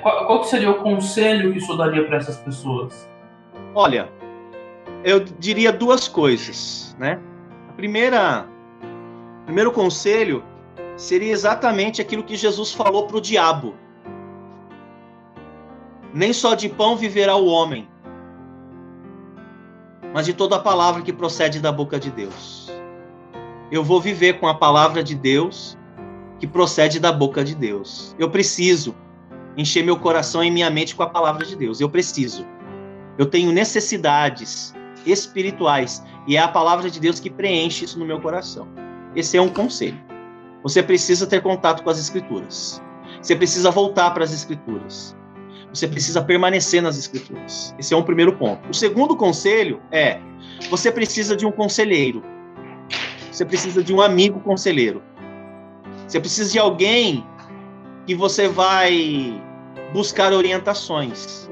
Qual que seria o conselho que o senhor daria para essas pessoas?
Olha, eu diria duas coisas, né? A primeiro conselho seria exatamente aquilo que Jesus falou para o diabo. Nem só de pão viverá o homem, mas de toda a palavra que procede da boca de Deus. Eu vou viver com a palavra de Deus que procede da boca de Deus. Eu preciso encher meu coração e minha mente com a palavra de Deus. Eu preciso. Eu tenho necessidades espirituais e é a palavra de Deus que preenche isso no meu coração. Esse é um conselho. Você precisa ter contato com as Escrituras. Você precisa voltar para as Escrituras. Você precisa permanecer nas Escrituras. Esse é um primeiro ponto. O segundo conselho é: você precisa de um conselheiro. Você precisa de um amigo conselheiro. Você precisa de alguém que você vai buscar orientações.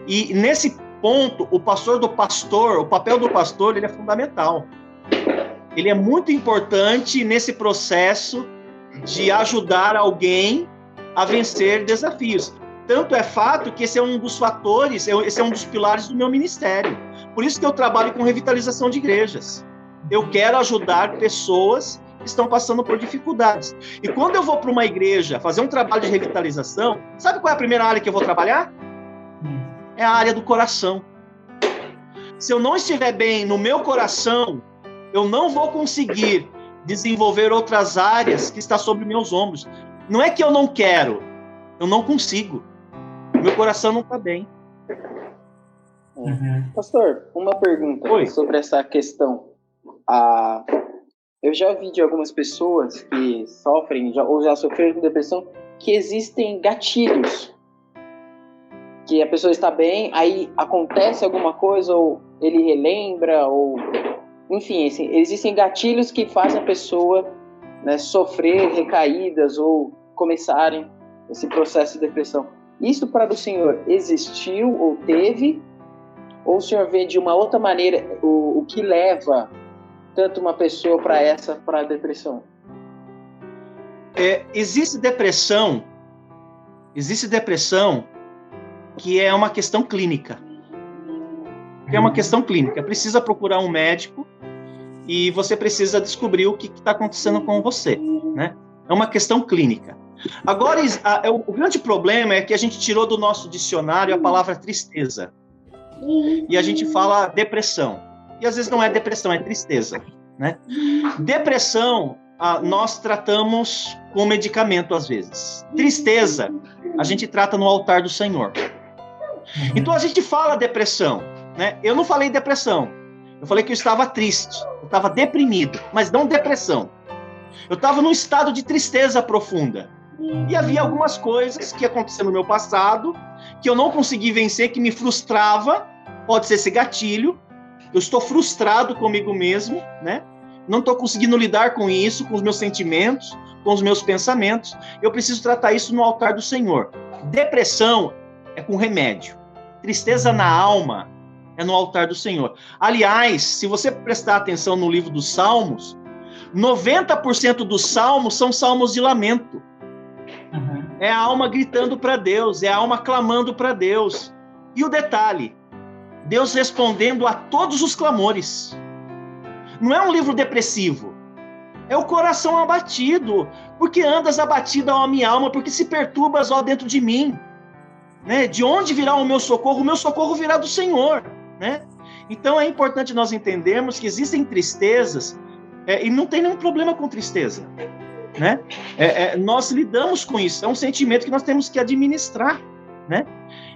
E nesse ponto, o papel do pastor, ele é fundamental. Ele é muito importante nesse processo de ajudar alguém a vencer desafios. Tanto é fato que esse é um dos fatores, esse é um dos pilares do meu ministério. Por isso que eu trabalho com revitalização de igrejas. Eu quero ajudar pessoas que estão passando por dificuldades. E quando eu vou para uma igreja fazer um trabalho de revitalização, sabe qual é a primeira área que eu vou trabalhar? É a área do coração. Se eu não estiver bem no meu coração, eu não vou conseguir desenvolver outras áreas que estão sobre meus ombros. Não é que eu não quero, eu não consigo. Meu coração não está bem.
Pastor, uma pergunta sobre essa questão. Eu já vi de algumas pessoas que sofrem ou já sofreram com depressão que existem gatilhos. Que a pessoa está bem, aí acontece alguma coisa, ou ele relembra, ou... Enfim, existem gatilhos que fazem a pessoa, né, sofrer recaídas ou começarem esse processo de depressão. Isso para o senhor existiu ou teve? Ou o senhor vê de uma outra maneira o que leva tanto uma pessoa para a depressão?
Existe depressão que é uma questão clínica. É uma questão clínica. Precisa procurar um médico e você precisa descobrir o que está acontecendo com você, né? É uma questão clínica. Agora, o grande problema é que a gente tirou do nosso dicionário a palavra tristeza. E a gente fala depressão. E às vezes não é depressão, é tristeza, né? Depressão, nós tratamos com medicamento às vezes. Tristeza, a gente trata no altar do Senhor. Então a gente fala depressão, né? Eu não falei depressão. Eu falei que eu estava triste, eu estava deprimido, mas não depressão. Eu estava num estado de tristeza profunda. E havia algumas coisas que aconteceram no meu passado que eu não consegui vencer, que me frustrava. Pode ser esse gatilho. Eu estou frustrado comigo mesmo, né? Não estou conseguindo lidar com isso, com os meus sentimentos, com os meus pensamentos. Eu preciso tratar isso no altar do Senhor. Depressão é com remédio. Tristeza na alma é no altar do Senhor. Aliás, se você prestar atenção no livro dos Salmos, 90% dos salmos são salmos de lamento. É a alma gritando para Deus, é a alma clamando para Deus. E o detalhe, Deus respondendo a todos os clamores. Não é um livro depressivo, é o coração abatido. Porque andas abatida, ó minha alma, porque se perturbas, ó dentro de mim. Né? De onde virá o meu socorro? O meu socorro virá do Senhor. Né? Então é importante nós entendermos que existem tristezas, e não tem nenhum problema com tristeza. Né? Nós lidamos com isso, é um sentimento que nós temos que administrar. Né?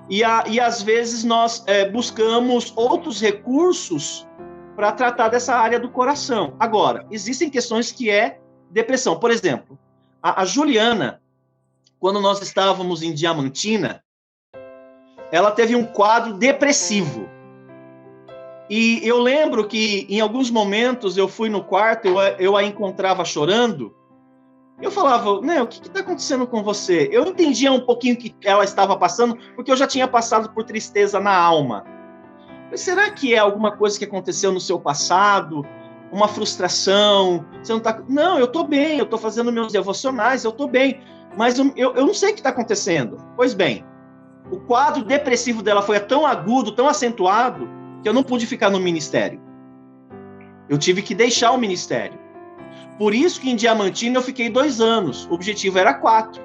E às vezes nós buscamos outros recursos para tratar dessa área do coração. Agora, existem questões que é depressão. Por exemplo, A Juliana, quando nós estávamos em Diamantina, ela teve um quadro depressivo. E eu lembro que, em alguns momentos, eu fui no quarto, eu a encontrava chorando. Eu falava, né, o que está acontecendo com você? Eu entendia um pouquinho o que ela estava passando, porque eu já tinha passado por tristeza na alma. Mas será que é alguma coisa que aconteceu no seu passado? Uma frustração? Você não tá... Não, eu estou bem, eu estou fazendo meus devocionais, eu estou bem. Mas eu não sei o que está acontecendo. Pois bem, o quadro depressivo dela foi tão agudo, tão acentuado, que eu não pude ficar no ministério. Eu tive que deixar o ministério. Por isso que em Diamantina eu fiquei 2 anos. O objetivo era 4.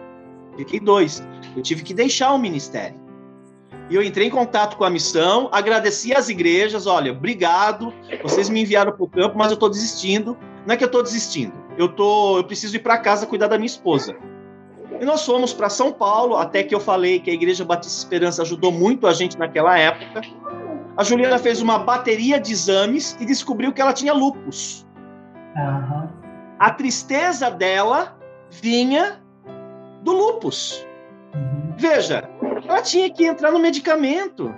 Fiquei 2. Eu tive que deixar o ministério. E eu entrei em contato com a missão, agradeci às igrejas, olha, obrigado, vocês me enviaram para o campo, mas eu estou desistindo. Não é que eu estou desistindo, eu preciso ir para casa cuidar da minha esposa. E nós fomos para São Paulo, até que eu falei que a Igreja Batista Esperança ajudou muito a gente naquela época. A Juliana fez uma bateria de exames e descobriu que ela tinha lúpus.
Uhum.
A tristeza dela vinha do lúpus.
Uhum.
Veja, ela tinha que entrar no medicamento.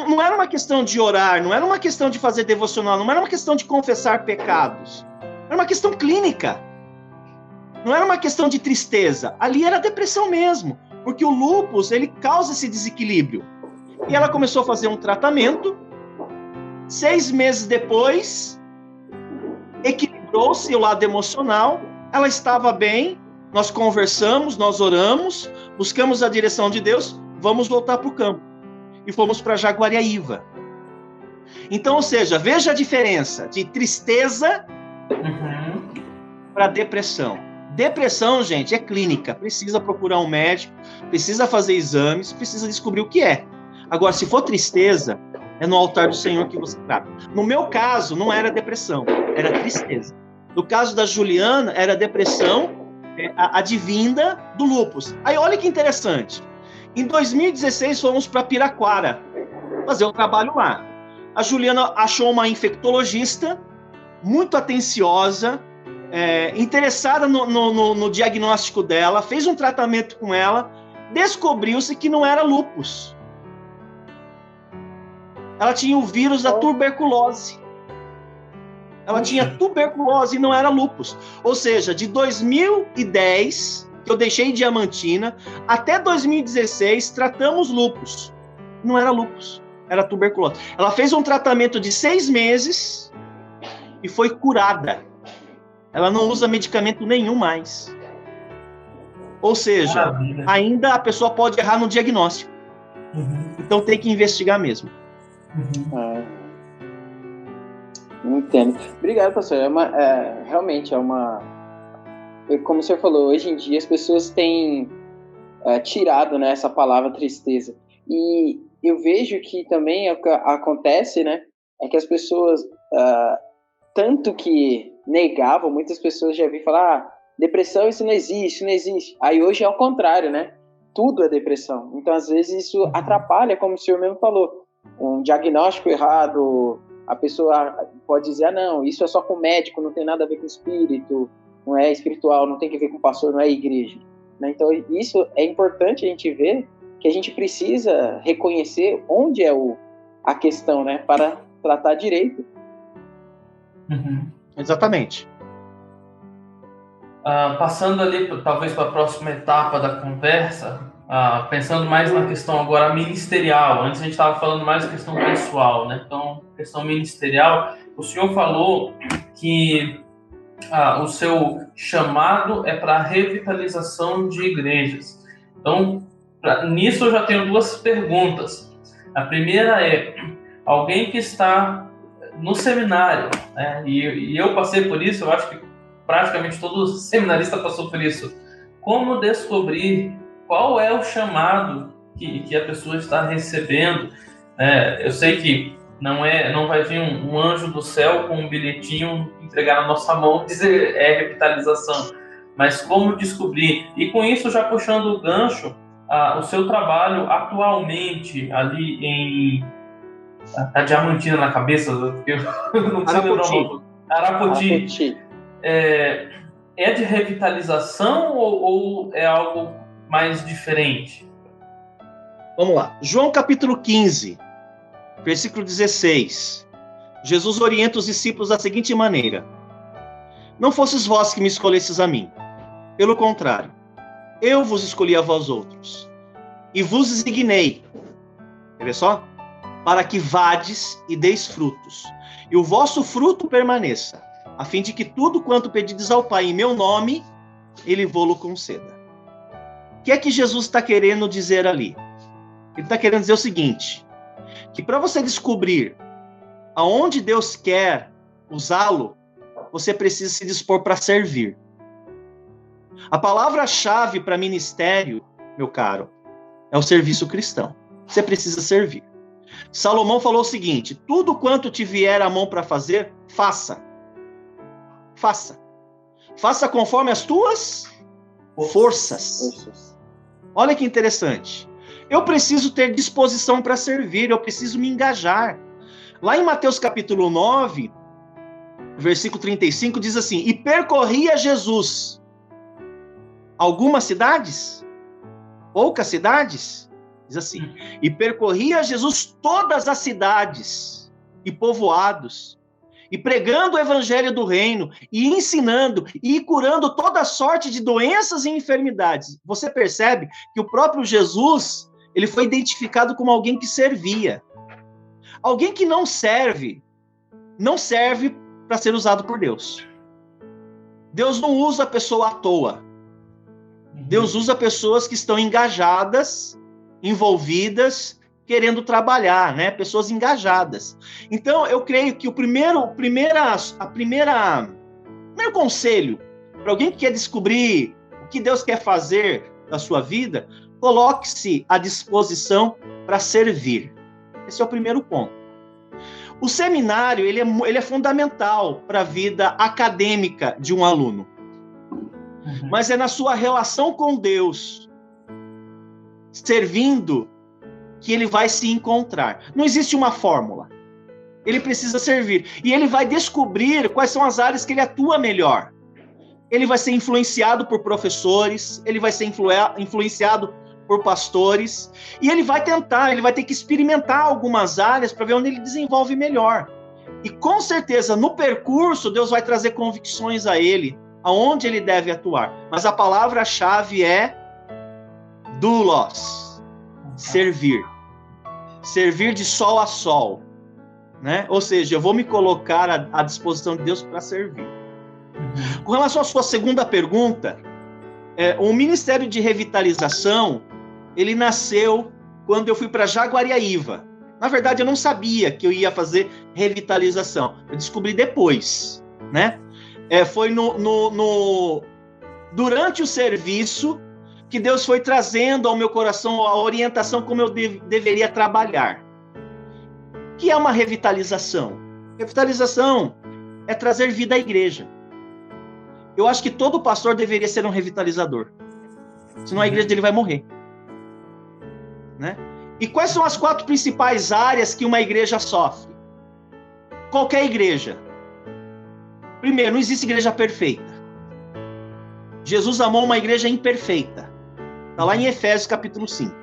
Não era uma questão de orar, não era uma questão de fazer devocional, não era uma questão de confessar pecados. Era uma questão clínica. Não era uma questão de tristeza. Ali era depressão mesmo, porque o lúpus, ele causa esse desequilíbrio. E ela começou a fazer um tratamento. 6 meses depois, equilibrou-se o lado emocional. Ela estava bem. Nós conversamos, nós oramos, buscamos a direção de Deus. Vamos voltar para o campo. E fomos para Jaguariaíva. Então, ou seja, veja a diferença de tristeza para depressão. Depressão, gente, é clínica. Precisa procurar um médico, precisa fazer exames, precisa descobrir o que é. Agora, se for tristeza, é no altar do Senhor que você trata. No meu caso, não era depressão, era tristeza. No caso da Juliana, era depressão advinda do lúpus. Aí, olha que interessante. Em 2016, fomos para Piraquara fazer um trabalho lá. A Juliana achou uma infectologista muito atenciosa, interessada no diagnóstico dela, fez um tratamento com ela, descobriu-se que não era lúpus. Ela tinha o vírus da tuberculose. Ela tinha tuberculose e não era lúpus. Ou seja, de 2010, que eu deixei Diamantina, até 2016, tratamos lúpus. Não era lúpus, era tuberculose. Ela fez um tratamento de 6 meses e foi curada. Ela não usa medicamento nenhum mais. Ou seja, ainda a pessoa pode errar no diagnóstico. Então tem que investigar mesmo.
Entendo. Obrigado, pastor. Realmente é uma... Como o senhor falou, hoje em dia as pessoas têm tirado, né, essa palavra tristeza. E eu vejo que também acontece, né, é que as pessoas, tanto que negavam, muitas pessoas já vi falar, depressão, isso não existe, não existe. Aí hoje é ao contrário, né? Tudo é depressão. Então, às vezes, isso atrapalha, como o senhor mesmo falou. Um diagnóstico errado, a pessoa pode dizer, não, isso é só com médico, não tem nada a ver com espírito, não é espiritual, não tem que ver com pastor, não é igreja. Né? Então, isso é importante a gente ver, que a gente precisa reconhecer onde é a questão, né? Para tratar direito.
Exatamente.
Passando ali, talvez, para a próxima etapa da conversa, pensando mais na questão agora ministerial. Antes a gente estava falando mais da questão pessoal, né? Então, questão ministerial, o senhor falou que o seu chamado é para a revitalização de igrejas. Então, nisso eu já tenho 2 perguntas. A primeira é, alguém que está no seminário, né? E eu passei por isso, eu acho que praticamente todo seminarista passou por isso. Como descobrir qual é o chamado que a pessoa está recebendo? Eu sei que não vai vir um anjo do céu com um bilhetinho entregar na nossa mão e dizer revitalização, mas como descobrir? E com isso, já puxando o gancho, o seu trabalho atualmente ali em a Diamantina na cabeça, porque eu não sei lembrar o nome. Araputi. é de revitalização ou é algo mais diferente?
Vamos lá. João capítulo 15, versículo 16. Jesus orienta os discípulos da seguinte maneira: não fosses vós que me escolhesses a mim. Pelo contrário, eu vos escolhi a vós outros. E vos designei. Quer ver só? Para que vades e deis frutos. E o vosso fruto permaneça, a fim de que tudo quanto pedides ao Pai em meu nome, ele vô-lo conceda. O que é que Jesus está querendo dizer ali? Ele está querendo dizer o seguinte, que para você descobrir aonde Deus quer usá-lo, você precisa se dispor para servir. A palavra-chave para ministério, meu caro, é o serviço cristão. Você precisa servir. Salomão falou o seguinte: tudo quanto te vier a mão para fazer, faça. Faça. Faça conforme as tuas forças. Olha que interessante. Eu preciso ter disposição para servir, eu preciso me engajar. Lá em Mateus capítulo 9, versículo 35, diz assim: e percorria Jesus algumas cidades, poucas cidades, diz assim, e percorria Jesus todas as cidades e povoados, e pregando o evangelho do reino, e ensinando, e curando toda sorte de doenças e enfermidades. Você percebe que o próprio Jesus, ele foi identificado como alguém que servia. Alguém que não serve para ser usado por Deus. Deus não usa a pessoa à toa. Deus usa pessoas que estão engajadas, envolvidas, querendo trabalhar, né? Pessoas engajadas. Então, eu creio que o primeiro conselho para alguém que quer descobrir o que Deus quer fazer da sua vida, coloque-se à disposição para servir. Esse é o primeiro ponto. O seminário, ele é fundamental para a vida acadêmica de um aluno. Mas é na sua relação com Deus, servindo, que ele vai se encontrar. Não existe uma fórmula. Ele precisa servir. E ele vai descobrir quais são as áreas que ele atua melhor. Ele vai ser influenciado por professores, ele vai ser influenciado por pastores, e ele vai ter que experimentar algumas áreas para ver onde ele desenvolve melhor. E com certeza, no percurso, Deus vai trazer convicções a ele, aonde ele deve atuar. Mas a palavra-chave é doulos, servir. Servir de sol a sol, né? Ou seja, eu vou me colocar à disposição de Deus para servir. Com relação à sua segunda pergunta, o Ministério de Revitalização, ele nasceu quando eu fui para Jaguariaíva. Na verdade, eu não sabia que eu ia fazer revitalização. Eu descobri depois, né? Foi durante o serviço que Deus foi trazendo ao meu coração a orientação como eu deveria trabalhar. O que é uma revitalização? Revitalização é trazer vida à igreja. Eu acho que todo pastor deveria ser um revitalizador. Senão a igreja dele vai morrer. Né? E quais são as 4 principais áreas que uma igreja sofre? Qualquer igreja. Primeiro, não existe igreja perfeita. Jesus amou uma igreja imperfeita. Está lá em Efésios capítulo 5.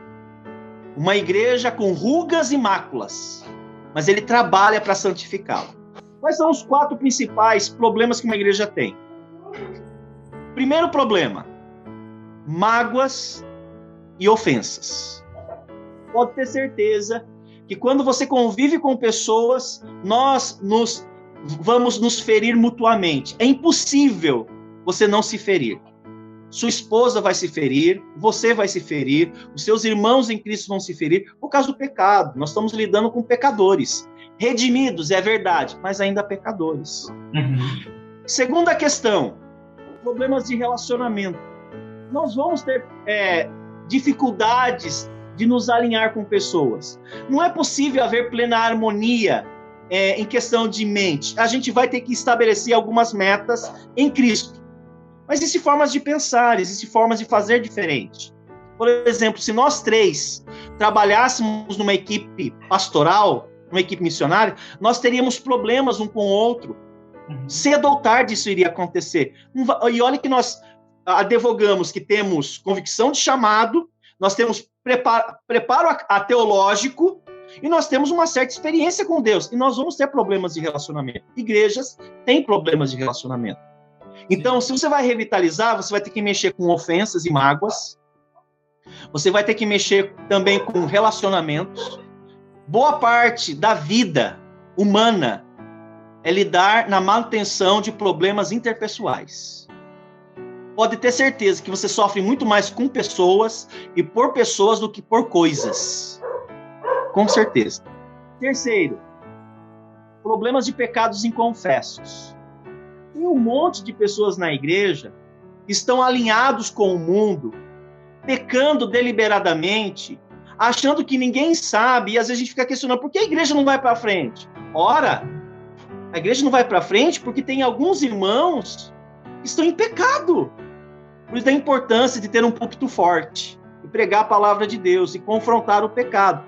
Uma igreja com rugas e máculas. Mas ele trabalha para santificá-la. Quais são os 4 principais problemas que uma igreja tem? Primeiro problema: mágoas e ofensas. Pode ter certeza que quando você convive com pessoas, nós vamos nos ferir mutuamente. É impossível você não se ferir. Sua esposa vai se ferir, você vai se ferir, os seus irmãos em Cristo vão se ferir por causa do pecado. Nós estamos lidando com pecadores. Redimidos, é verdade, mas ainda pecadores. Segunda questão: problemas de relacionamento. Nós vamos ter dificuldades de nos alinhar com pessoas. Não é possível haver plena harmonia em questão de mente. A gente vai ter que estabelecer algumas metas em Cristo. Mas existem formas de pensar, existem formas de fazer diferente. Por exemplo, se nós 3 trabalhássemos numa equipe pastoral, numa equipe missionária, nós teríamos problemas um com o outro, Cedo ou tarde isso iria acontecer. E olha que nós advogamos que temos convicção de chamado, nós temos preparo teológico, e nós temos uma certa experiência com Deus. E nós vamos ter problemas de relacionamento. Igrejas têm problemas de relacionamento. Então, se você vai revitalizar, você vai ter que mexer com ofensas e mágoas. Você vai ter que mexer também com relacionamentos. Boa parte da vida humana é lidar na manutenção de problemas interpessoais. Pode ter certeza que você sofre muito mais com pessoas e por pessoas do que por coisas. Com certeza. Terceiro, problemas de pecados inconfessos. Tem um monte de pessoas na igreja que estão alinhados com o mundo, pecando deliberadamente, achando que ninguém sabe, e às vezes a gente fica questionando, por que a igreja não vai para frente? Ora, a igreja não vai para frente porque tem alguns irmãos que estão em pecado. Por isso da importância de ter um púlpito forte, e pregar a palavra de Deus, e confrontar o pecado.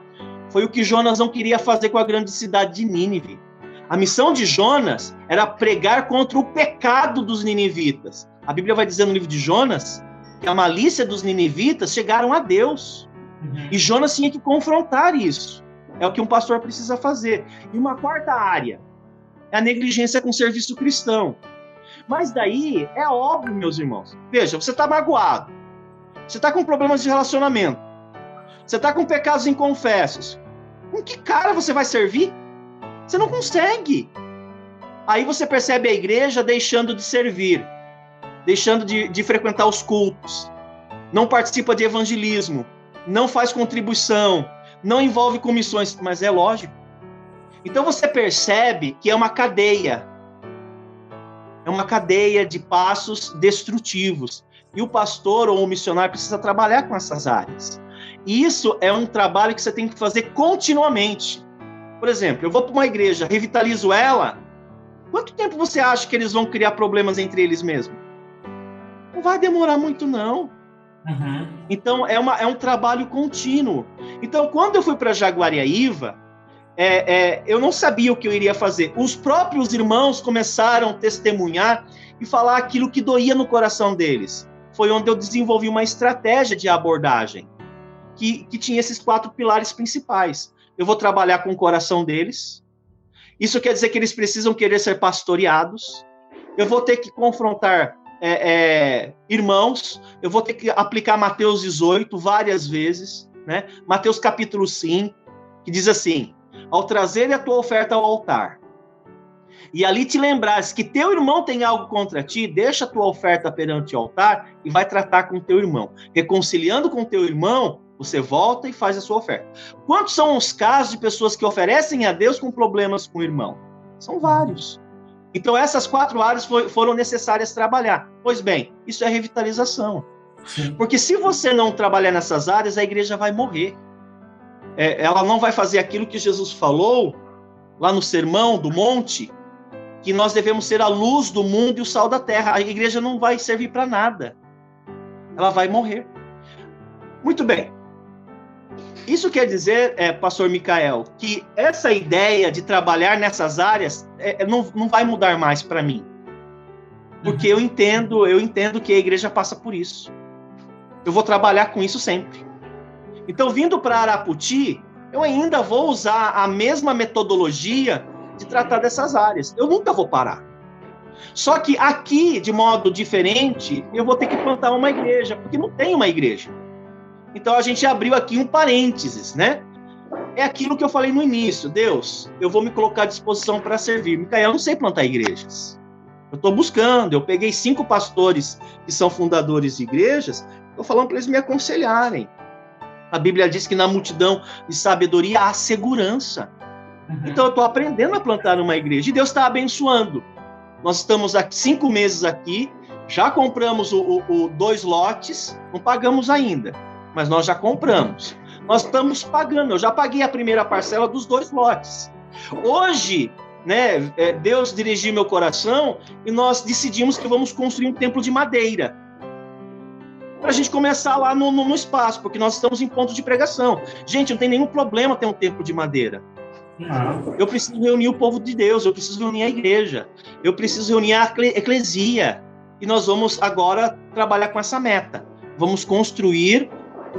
Foi o que Jonas não queria fazer com a grande cidade de Nínive. A missão de Jonas era pregar contra o pecado dos ninivitas. A Bíblia vai dizer no livro de Jonas que a malícia dos ninivitas chegaram a Deus. E Jonas tinha que confrontar isso. É o que um pastor precisa fazer. E uma quarta área é a negligência com o serviço cristão. Mas daí é óbvio, meus irmãos. Veja, você está magoado. Você está com problemas de relacionamento. Você está com pecados inconfessos. Com que cara você vai servir? Você não consegue. Aí você percebe a igreja deixando de servir, deixando de frequentar os cultos, não participa de evangelismo, não faz contribuição, não envolve comissões, mas é lógico. Então você percebe que é uma cadeia de passos destrutivos. E o pastor ou o missionário precisa trabalhar com essas áreas. E isso é um trabalho que você tem que fazer continuamente. Por exemplo, eu vou para uma igreja, revitalizo ela, quanto tempo você acha que eles vão criar problemas entre eles mesmos? Não vai demorar muito, não. Então, é um trabalho contínuo. Então, quando eu fui para Jaguariaíva, eu não sabia o que eu iria fazer. Os próprios irmãos começaram a testemunhar e falar aquilo que doía no coração deles. Foi onde eu desenvolvi uma estratégia de abordagem, que tinha esses 4 pilares principais. Eu vou trabalhar com o coração deles. Isso quer dizer que eles precisam querer ser pastoreados. Eu vou ter que confrontar irmãos. Eu vou ter que aplicar Mateus 18 várias vezes, né? Mateus capítulo 5, que diz assim: ao trazer a tua oferta ao altar, e ali te lembrares que teu irmão tem algo contra ti, deixa a tua oferta perante o altar e vai tratar com teu irmão. Reconciliando com teu irmão, você volta e faz a sua oferta. Quantos são os casos de pessoas que oferecem a Deus com problemas com o irmão? São vários. Então essas 4 áreas foram necessárias trabalhar. Pois bem, isso é revitalização. Sim. Porque se você não trabalhar nessas áreas, a igreja vai morrer. Ela não vai fazer aquilo que Jesus falou lá no Sermão do Monte, que nós devemos ser a luz do mundo e o sal da terra. A igreja não vai servir para nada. Ela vai morrer. Muito bem. Isso quer dizer, pastor Micael, que essa ideia de trabalhar nessas áreas não vai mudar mais para mim. Porque eu entendo que a igreja passa por isso. Eu vou trabalhar com isso sempre. Então, vindo para Arapoti, eu ainda vou usar a mesma metodologia de tratar dessas áreas. Eu nunca vou parar. Só que aqui, de modo diferente, eu vou ter que plantar uma igreja, porque não tem uma igreja. Então, a gente abriu aqui um parênteses, né? É aquilo que eu falei no início. Deus, eu vou me colocar à disposição para servir. Micael, eu não sei plantar igrejas. Eu estou buscando. Eu peguei 5 pastores que são fundadores de igrejas. Estou falando para eles me aconselharem. A Bíblia diz que na multidão de sabedoria há segurança. Então, eu estou aprendendo a plantar uma igreja. E Deus está abençoando. Nós estamos há 5 meses aqui. Já compramos 2 lotes. Não pagamos ainda. Mas nós já compramos. Nós estamos pagando. Eu já paguei a primeira parcela dos 2 lotes. Hoje, né, Deus dirigiu meu coração e nós decidimos que vamos construir um templo de madeira. Para a gente começar lá no espaço, porque nós estamos em ponto de pregação. Gente, não tem nenhum problema ter um templo de madeira.
Não.
Eu preciso reunir o povo de Deus, eu preciso reunir a igreja, eu preciso reunir a eclesia. E nós vamos agora trabalhar com essa meta. Vamos construir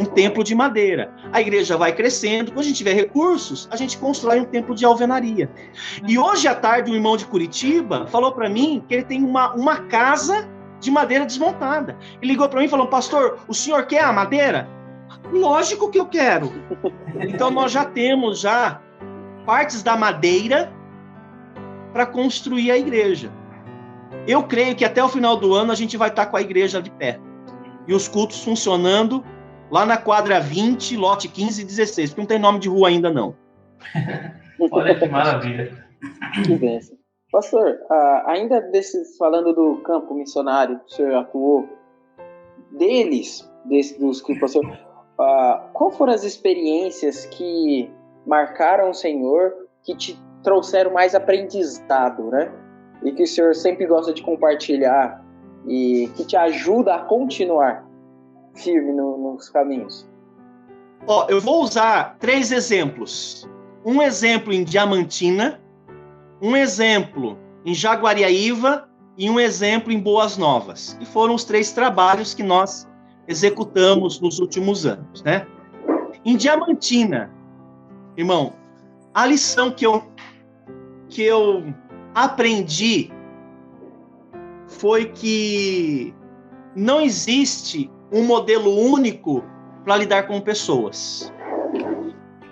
um templo de madeira. A igreja vai crescendo, quando a gente tiver recursos, a gente constrói um templo de alvenaria. E hoje à tarde, um irmão de Curitiba falou para mim que ele tem uma casa de madeira desmontada. Ele ligou para mim e falou: pastor, o senhor quer a madeira? Lógico que eu quero. Então nós já temos partes da madeira para construir a igreja. Eu creio que até o final do ano a gente vai estar com a igreja de pé. E os cultos funcionando lá na quadra 20, lote 15 e 16, porque não tem nome de rua ainda não.
Olha que maravilha.
Que bênção. Pastor, ainda falando do campo missionário que o senhor atuou, dos que o pastor, qual foram as experiências que marcaram o senhor, que te trouxeram mais aprendizado, né? E que o senhor sempre gosta de compartilhar e que te ajuda a continuar firme nos caminhos?
Eu vou usar 3 exemplos. Um exemplo em Diamantina, um exemplo em Jaguariaíva e um exemplo em Boas Novas, que foram os 3 trabalhos que nós executamos nos últimos anos, né? Em Diamantina, irmão, a lição que eu aprendi foi que não existe um modelo único para lidar com pessoas.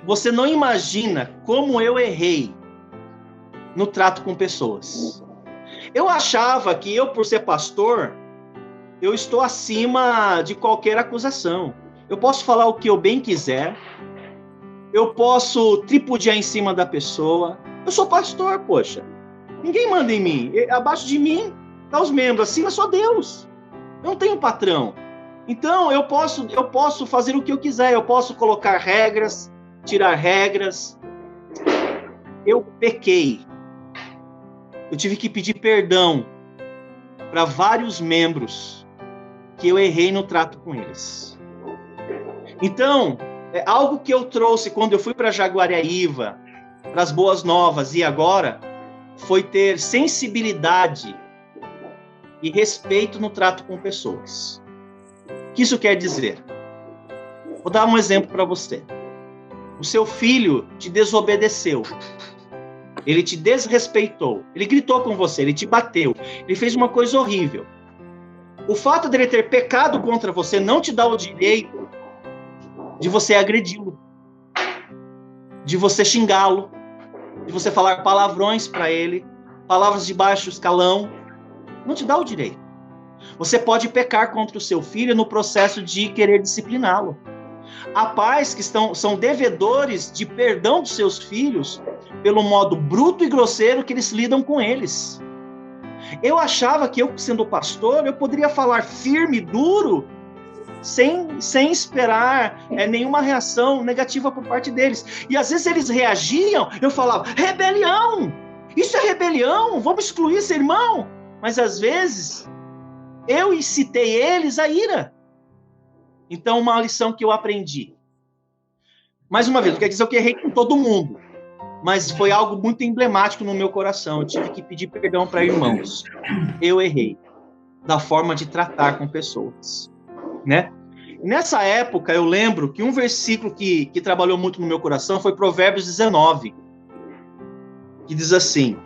Você não imagina como eu errei no trato com pessoas. Eu achava que eu, por ser pastor, eu estou acima de qualquer acusação. Eu posso falar o que eu bem quiser, eu posso tripudiar em cima da pessoa. Eu sou pastor, poxa. Ninguém manda em mim. Abaixo de mim estão os membros, acima só Deus. Eu não tenho patrão. Então, eu posso fazer o que eu quiser. Eu posso colocar regras, tirar regras. Eu pequei. Eu tive que pedir perdão para vários membros que eu errei no trato com eles. Então, algo que eu trouxe quando eu fui para Jaguariaíva, para as Boas Novas e agora, foi ter sensibilidade e respeito no trato com pessoas. O que isso quer dizer? Vou dar um exemplo para você. O seu filho te desobedeceu. Ele te desrespeitou. Ele gritou com você, ele te bateu. Ele fez uma coisa horrível. O fato dele ter pecado contra você não te dá o direito de você agredi-lo, de você xingá-lo, de você falar palavrões para ele, palavras de baixo escalão. Não te dá o direito. Você pode pecar contra o seu filho no processo de querer discipliná-lo. Há pais que são devedores de perdão dos seus filhos pelo modo bruto e grosseiro que eles lidam com eles. Eu achava que eu, sendo pastor, eu poderia falar firme, duro, sem esperar nenhuma reação negativa por parte deles. E às vezes eles reagiam, eu falava: rebelião! Isso é rebelião! Vamos excluir esse irmão! Mas às vezes eu incitei eles à ira. Então, uma lição que eu aprendi. Mais uma vez, não quer dizer que eu errei com todo mundo, mas foi algo muito emblemático no meu coração. Eu tive que pedir perdão para irmãos. Eu errei da forma de tratar com pessoas, né? Nessa época, eu lembro que um versículo que trabalhou muito no meu coração foi Provérbios 19, que diz assim,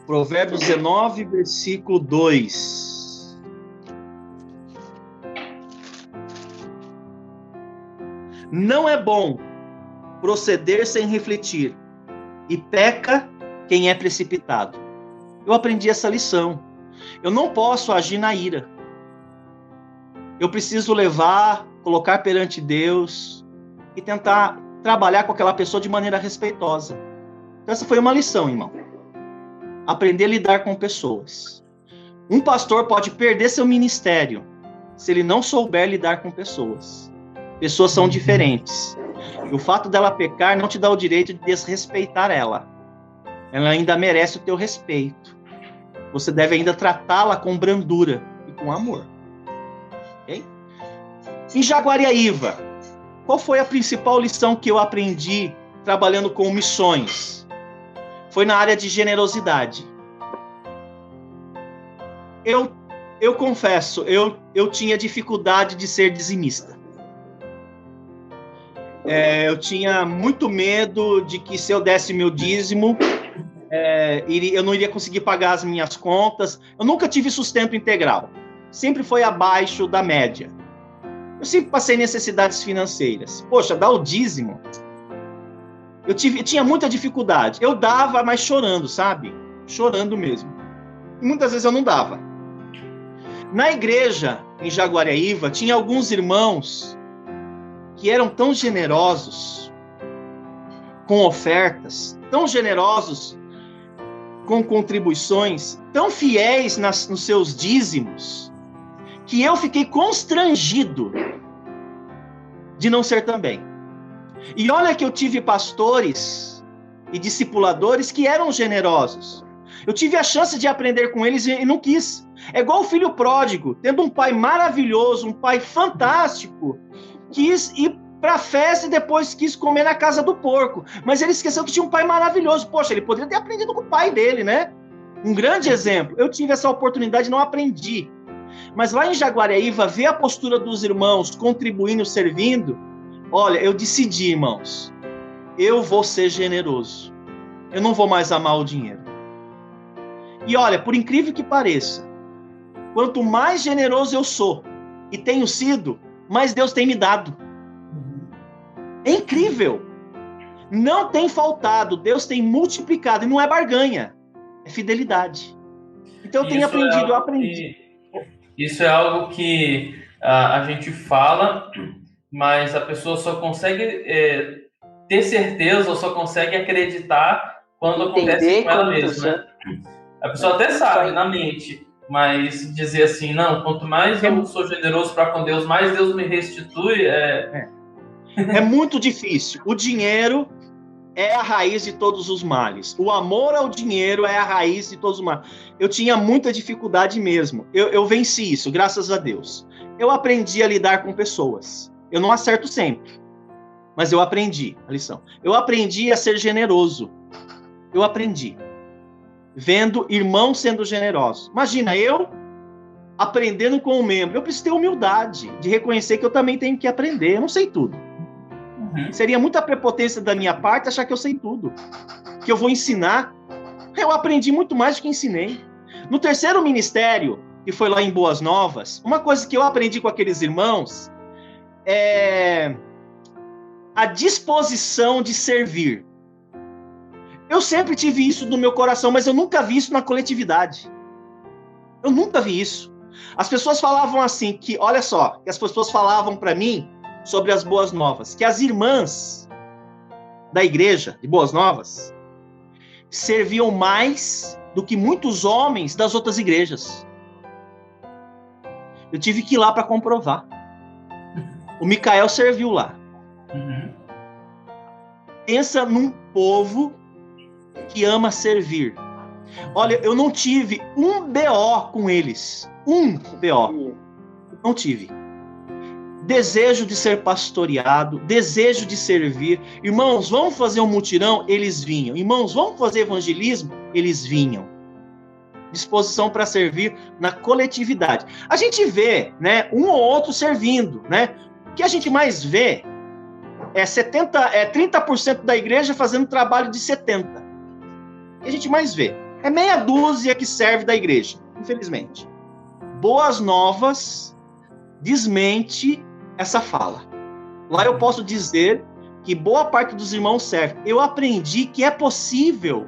Provérbios 19, versículo 2. Não é bom proceder sem refletir, e peca quem é precipitado. Eu aprendi essa lição. Eu não posso agir na ira. Eu preciso colocar perante Deus e tentar trabalhar com aquela pessoa de maneira respeitosa. Então, essa foi uma lição, irmão. Aprender a lidar com pessoas. Um pastor pode perder seu ministério se ele não souber lidar com pessoas. Pessoas são diferentes. E o fato dela pecar não te dá o direito de desrespeitar ela. Ela ainda merece o teu respeito. Você deve ainda tratá-la com brandura e com amor. Okay? Em Jaguariaíva, qual foi a principal lição que eu aprendi trabalhando com missões. Foi na área de generosidade. Eu confesso, eu tinha dificuldade de ser dizimista. Eu tinha muito medo de que se eu desse meu dízimo, eu não iria conseguir pagar as minhas contas. Eu nunca tive sustento integral. Sempre foi abaixo da média. Eu sempre passei necessidades financeiras. Poxa, dar o dízimo... Eu tinha muita dificuldade. Eu dava, mas chorando, sabe? Chorando mesmo. E muitas vezes eu não dava. Na igreja, em Jaguariaíva, tinha alguns irmãos que eram tão generosos com ofertas, tão generosos com contribuições, tão fiéis nos seus dízimos, que eu fiquei constrangido de não ser também. E olha que eu tive pastores e discipuladores que eram generosos. Eu tive a chance de aprender com eles e não quis. É igual o filho pródigo, tendo um pai maravilhoso, um pai fantástico, quis ir para a festa e depois quis comer na casa do porco. Mas ele esqueceu que tinha um pai maravilhoso. Poxa, ele poderia ter aprendido com o pai dele, né? Um grande exemplo. Eu tive essa oportunidade e não aprendi. Mas lá em Jaguariaíva, ver a postura dos irmãos contribuindo, servindo, olha, eu decidi, irmãos, eu vou ser generoso. Eu não vou mais amar o dinheiro. E olha, por incrível que pareça, quanto mais generoso eu sou e tenho sido, mais Deus tem me dado. É incrível. Não tem faltado, Deus tem multiplicado. E não é barganha, é fidelidade. Então eu tenho aprendido, eu aprendi.
Isso é algo que a gente fala, mas a pessoa só consegue ter certeza ou só consegue acreditar quando acontece com ela mesma. Né? A pessoa até sabe na mente, mas dizer assim, não, quanto mais eu sou generoso para com Deus, mais Deus me restitui.
É muito difícil. O dinheiro é a raiz de todos os males. O amor ao dinheiro é a raiz de todos os males. Eu tinha muita dificuldade mesmo. Eu venci isso, graças a Deus. Eu aprendi a lidar com pessoas. Eu não acerto sempre, mas eu aprendi a lição. Eu aprendi a ser generoso. Eu aprendi. Vendo irmãos sendo generosos. Imagina, eu aprendendo com um membro. Eu preciso ter humildade de reconhecer que eu também tenho que aprender. Eu não sei tudo. Seria muita prepotência da minha parte achar que eu sei tudo. Que eu vou ensinar. Eu aprendi muito mais do que ensinei. No terceiro ministério, que foi lá em Boas Novas, uma coisa que eu aprendi com aqueles irmãos é a disposição de servir. Eu sempre tive isso no meu coração, mas eu nunca vi isso na coletividade. Eu nunca vi isso. As pessoas falavam assim, que, olha só, que as pessoas falavam para mim sobre as Boas Novas, que as irmãs da igreja de Boas Novas serviam mais do que muitos homens das outras igrejas. Eu tive que ir lá para comprovar. O Micael serviu lá. Pensa num povo que ama servir. Olha, eu não tive um BO com eles. Um BO. Não tive. Desejo de ser pastoreado, desejo de servir. Irmãos, vamos fazer um mutirão? Eles vinham. Irmãos, vamos fazer evangelismo? Eles vinham. Disposição para servir na coletividade. A gente vê, né, um ou outro servindo, né? O que a gente mais vê é 30% da igreja fazendo trabalho de 70%. O que a gente mais vê é meia dúzia que serve da igreja, infelizmente. Boas Novas desmente essa fala. Lá eu posso dizer que boa parte dos irmãos serve. Eu aprendi que é possível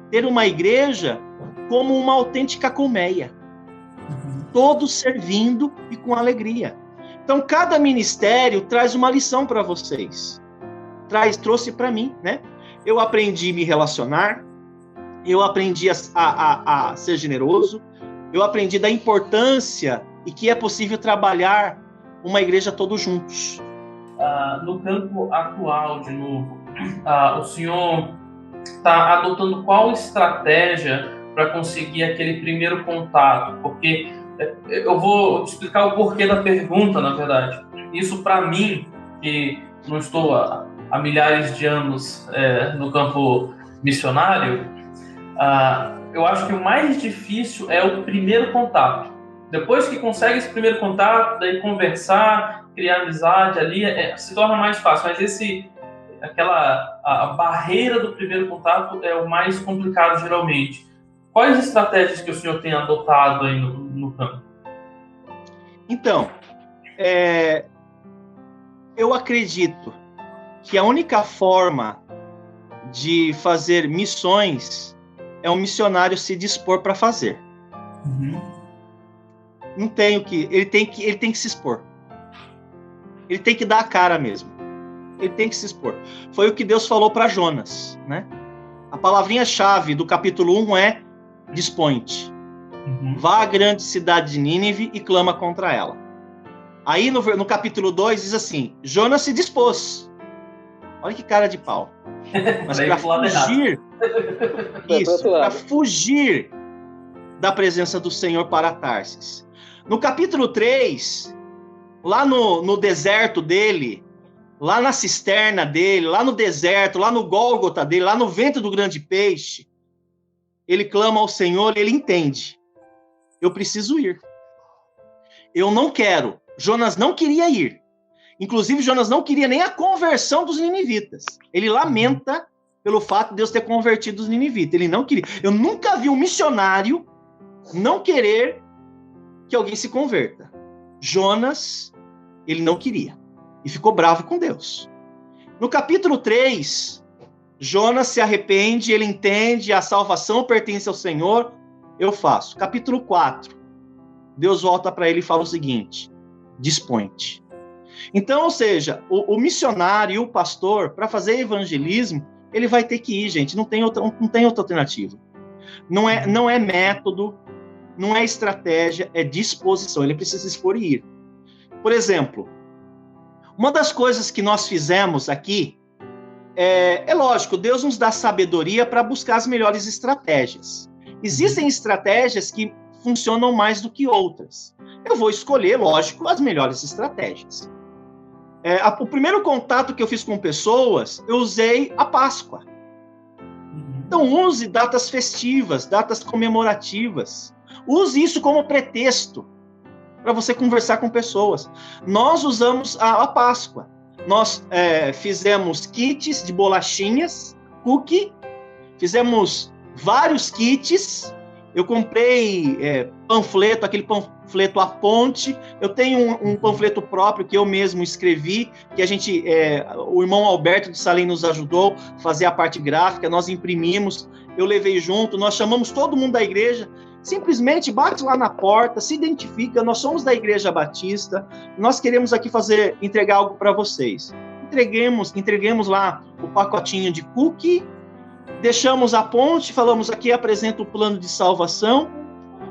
ter uma igreja como uma autêntica colmeia. Todos servindo e com alegria. Então, cada ministério traz uma lição para vocês. Trouxe para mim, né? Eu aprendi a me relacionar, eu aprendi a ser generoso, eu aprendi da importância e que é possível trabalhar uma igreja todos juntos.
No campo atual, de novo, o senhor está adotando qual estratégia para conseguir aquele primeiro contato? Porque eu vou te explicar o porquê da pergunta, na verdade. Isso, para mim, que não estou há milhares de anos no campo missionário, eu acho que o mais difícil é o primeiro contato. Depois que consegue esse primeiro contato, daí conversar, criar amizade ali, se torna mais fácil. Mas a barreira do primeiro contato é o mais complicado geralmente. Quais estratégias que o senhor tem adotado aí no campo?
Então, eu acredito que a única forma de fazer missões é um missionário se dispor para fazer.
Uhum.
Não tem o que... Ele tem que se expor. Ele tem que dar a cara mesmo. Ele tem que se expor. Foi o que Deus falou para Jonas, né? A palavrinha-chave do capítulo 1 é dispõe-te.
Uhum.
Vá à grande cidade de Nínive e clama contra ela. Aí no capítulo 2 diz assim, Jonas se dispôs. Olha que cara de pau. Mas para fugir... Isso, para fugir da presença do Senhor para Tarsis. No capítulo 3, lá no deserto dele, lá na cisterna dele, lá no deserto, lá no Gólgota dele, lá no ventre do grande peixe, ele clama ao Senhor e ele entende. Eu preciso ir. Eu não quero. Jonas não queria ir. Inclusive, Jonas não queria nem a conversão dos ninivitas. Ele lamenta pelo fato de Deus ter convertido os ninivitas. Ele não queria. Eu nunca vi um missionário não querer que alguém se converta. Jonas, ele não queria. E ficou bravo com Deus. No capítulo 3, Jonas se arrepende, ele entende, a salvação pertence ao Senhor, eu faço. Capítulo 4, Deus volta para ele e fala o seguinte, dispõe-te. Então, ou seja, o missionário e o pastor, para fazer evangelismo, ele vai ter que ir, gente, não tem outra alternativa. Não é método, não é estratégia, é disposição, ele precisa expor e ir. Por exemplo, uma das coisas que nós fizemos aqui, é lógico, Deus nos dá sabedoria para buscar as melhores estratégias. Existem estratégias que funcionam mais do que outras. Eu vou escolher, lógico, as melhores estratégias. O primeiro contato que eu fiz com pessoas, eu usei a Páscoa. Então, use datas festivas, datas comemorativas. Use isso como pretexto para você conversar com pessoas. Nós usamos a Páscoa. Nós fizemos kits de bolachinhas, cookie, fizemos vários kits. Eu comprei panfleto, aquele panfleto A Ponte. Eu tenho um panfleto próprio que eu mesmo escrevi, que o irmão Alberto de Salim nos ajudou a fazer a parte gráfica, nós imprimimos, eu levei junto, nós chamamos todo mundo da igreja, simplesmente bate lá na porta, se identifica, nós somos da Igreja Batista, nós queremos aqui entregar algo para vocês. Entreguemos lá o pacotinho de cookie, deixamos a ponte, falamos aqui, apresenta o plano de salvação,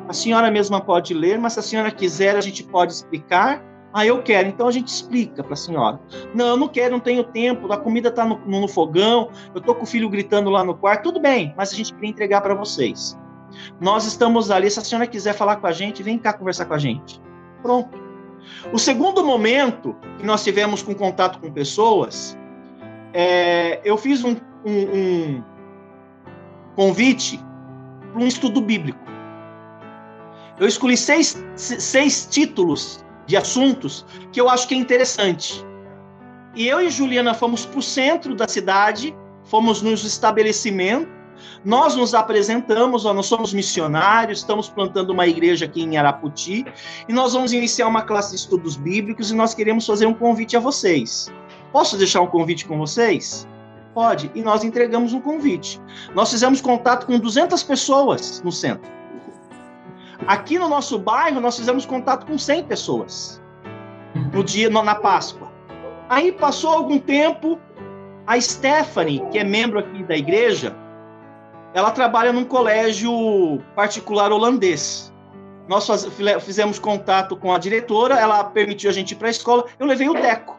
a senhora mesma pode ler, mas se a senhora quiser, a gente pode explicar. Eu quero, então a gente explica para a senhora. Não, eu não quero, não tenho tempo, a comida está no fogão, eu estou com o filho gritando lá no quarto, tudo bem, mas a gente queria entregar para vocês. Nós estamos ali, se a senhora quiser falar com a gente, vem cá conversar com a gente. Pronto. O segundo momento que nós tivemos com contato com pessoas, eu fiz um convite para um estudo bíblico. Eu escolhi seis títulos de assuntos que eu acho que é interessante. E eu e Juliana fomos para o centro da cidade, fomos nos estabelecimentos, nós nos apresentamos, nós somos missionários, estamos plantando uma igreja aqui em Araputi, e nós vamos iniciar uma classe de estudos bíblicos, e nós queremos fazer um convite a vocês. Posso deixar um convite com vocês? Pode. E nós entregamos um convite. Nós fizemos contato com 200 pessoas no centro. Aqui no nosso bairro, nós fizemos contato com 100 pessoas, na Páscoa. Aí passou algum tempo, a Stephanie, que é membro aqui da igreja, ela trabalha num colégio particular holandês. Nós fizemos contato com a diretora, ela permitiu a gente ir para a escola, eu levei o Deco.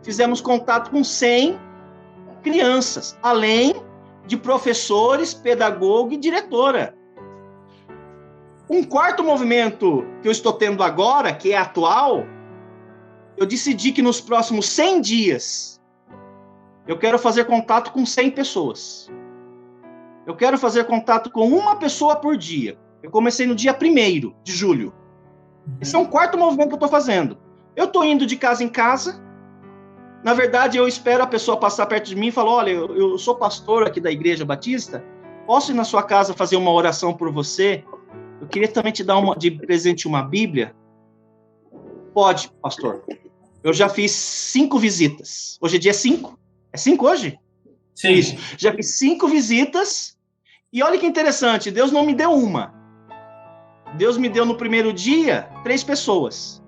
Fizemos contato com 100 crianças, além de professores, pedagogo e diretora. Um quarto movimento que eu estou tendo agora, que é atual, eu decidi que nos próximos 100 dias eu quero fazer contato com 100 pessoas. Eu quero fazer contato com uma pessoa por dia. Eu comecei no dia 1º de julho. Esse é um quarto movimento que eu estou fazendo. Eu estou indo de casa em casa. Na verdade, eu espero a pessoa passar perto de mim e falar, olha, eu sou pastor aqui da Igreja Batista, posso ir na sua casa fazer uma oração por você? Eu queria também te dar de presente uma Bíblia. Pode, pastor. Eu já fiz 5 visitas. Hoje é dia 5? É 5 hoje?
Sim.
Isso. Já fiz 5 visitas. E olha que interessante, Deus não me deu uma. Deus me deu no primeiro dia 3 pessoas.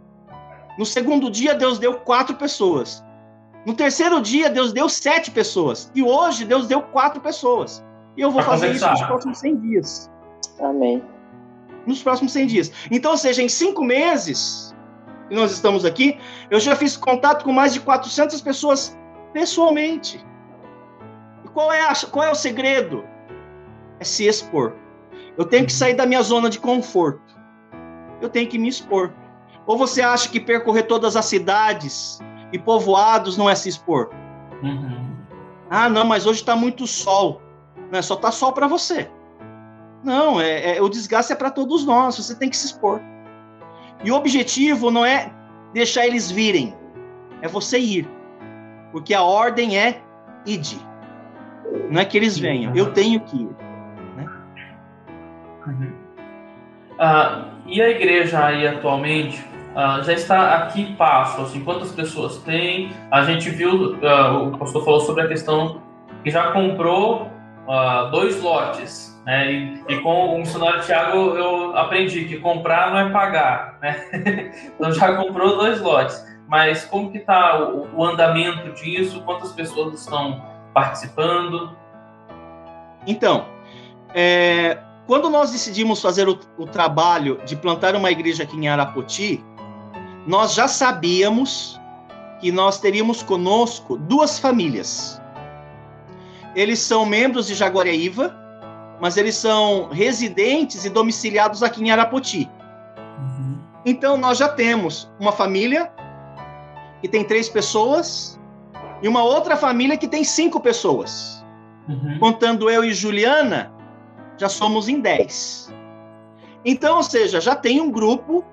No segundo dia, Deus deu 4 pessoas. No terceiro dia, Deus deu 7 pessoas. E hoje, Deus deu 4 pessoas. E eu vou fazer isso nos próximos 100 dias.
Amém.
Nos próximos 100 dias. Então, ou seja, em 5 meses que nós estamos aqui, eu já fiz contato com mais de 400 pessoas pessoalmente. E qual é o segredo? É se expor. Eu tenho que sair da minha zona de conforto. Eu tenho que me expor. Ou você acha que percorrer todas as cidades e povoados não é se expor? Ah, não, mas hoje está muito sol. Não é só tá sol para você. Não, o desgaste é para todos nós. Você tem que se expor. E o objetivo não é deixar eles virem. É você ir. Porque a ordem é ide. Não é que eles venham. Eu tenho que ir.
E a igreja aí atualmente já está a que passo? Assim, quantas pessoas tem? A gente viu, o pastor falou sobre a questão que já comprou 2 lotes, né? E com o missionário Tiago eu aprendi que comprar não é pagar, né? Então já comprou 2 lotes. Mas como que está o andamento disso? Quantas pessoas estão participando?
Então, quando nós decidimos fazer o trabalho de plantar uma igreja aqui em Arapoti, nós já sabíamos que nós teríamos conosco 2 famílias. Eles são membros de Jaguariaíva, mas eles são residentes e domiciliados aqui em Arapoti. Então, nós já temos uma família que tem 3 pessoas e uma outra família que tem 5 pessoas. Contando eu e Juliana, já somos em 10. Então, ou seja, já tem um grupo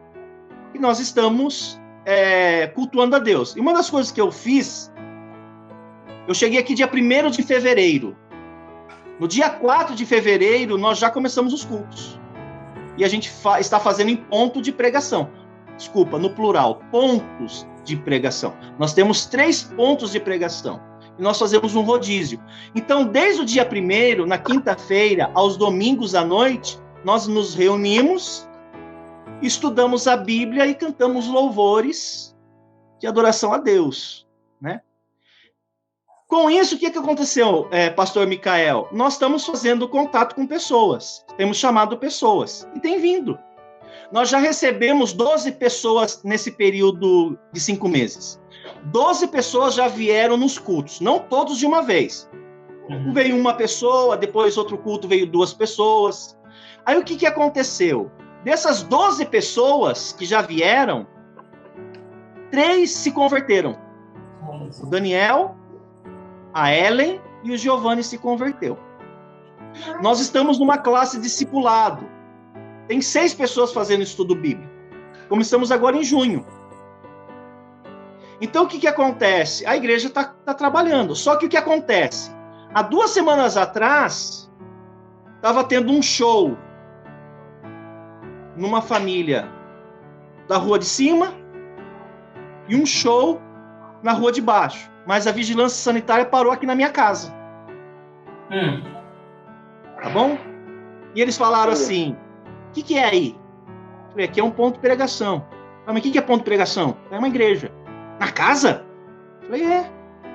que nós estamos cultuando a Deus. E uma das coisas que eu fiz, eu cheguei aqui dia 1º de fevereiro. No dia 4 de fevereiro, nós já começamos os cultos. E a gente está fazendo em ponto de pregação. Desculpa, no plural, pontos de pregação. Nós temos 3 pontos de pregação. E nós fazemos um rodízio. Então, desde o dia 1º, na quinta-feira, aos domingos à noite, nós nos reunimos, estudamos a Bíblia e cantamos louvores de adoração a Deus, né? Com isso, o que aconteceu, pastor Micael? Nós estamos fazendo contato com pessoas, temos chamado pessoas, e tem vindo. Nós já recebemos 12 pessoas nesse período de 5 meses. 12 pessoas já vieram nos cultos, não todos de uma vez. Veio uma pessoa, depois outro culto veio 2 pessoas. Aí o que aconteceu? Dessas 12 pessoas que já vieram, 3 se converteram. O Daniel, a Ellen e o Giovanni se converteu. Nós estamos numa classe de discipulado. Tem 6 pessoas fazendo estudo bíblico. Começamos agora em junho. Então, o que acontece? A igreja está trabalhando. Só que o que acontece? Há 2 semanas atrás, estava tendo um show numa família da rua de cima e um show na rua de baixo. Mas a vigilância sanitária parou aqui na minha casa. Tá bom? E eles falaram assim, o que é aí? Eu falei, aqui é um ponto de pregação. Mas o que é ponto de pregação? É uma igreja. Na casa? Eu falei,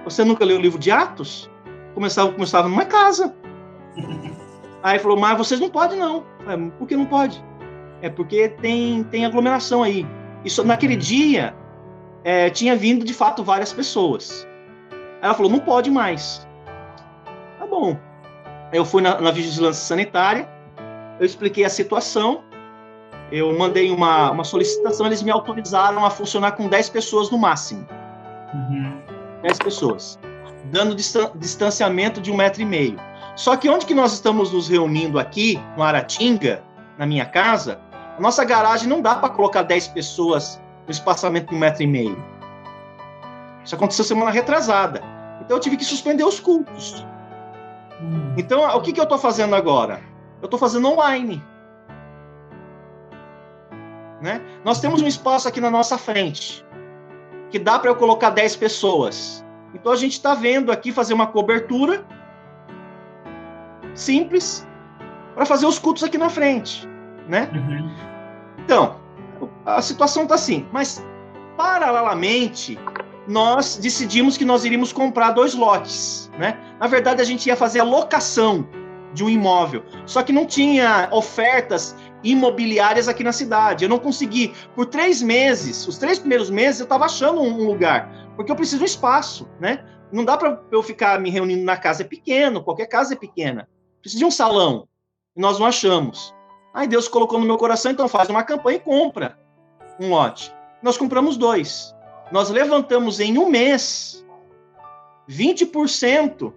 Você nunca leu o livro de Atos? Começava numa casa. Aí falou, mas vocês não podem não. Eu falei, por que não pode? É porque tem aglomeração aí. Isso, naquele dia, tinha vindo de fato várias pessoas. Aí ela falou, não pode mais. Tá bom. Eu fui na vigilância sanitária, eu expliquei a situação, eu mandei uma solicitação, eles me autorizaram a funcionar com 10 pessoas no máximo. 10 pessoas. dando distanciamento de 1,5 metro. Só que onde que nós estamos nos reunindo aqui, no Aratinga, na minha casa, a nossa garagem não dá para colocar 10 pessoas no espaçamento de 1,5 metro. Isso aconteceu semana retrasada. Então eu tive que suspender os cultos. Então, o que eu estou fazendo agora? Eu estou fazendo online. Né? Nós temos um espaço aqui na nossa frente, que dá para eu colocar 10 pessoas. Então a gente está vendo aqui fazer uma cobertura simples para fazer os cultos aqui na frente. Né? Então, a situação está assim. Mas, paralelamente, nós decidimos que nós iríamos comprar 2 lotes, né? Na verdade, a gente ia fazer a locação de um imóvel, só que não tinha ofertas imobiliárias aqui na cidade. Eu não consegui, por 3 meses, os 3 primeiros meses, eu estava achando um lugar, porque eu preciso de um espaço, né? Não dá para eu ficar me reunindo na casa, é pequeno, qualquer casa é pequena. Preciso de um salão, e nós não achamos. Aí Deus colocou no meu coração, então faz uma campanha e compra um lote. Nós compramos 2. Nós levantamos em 1 mês 20%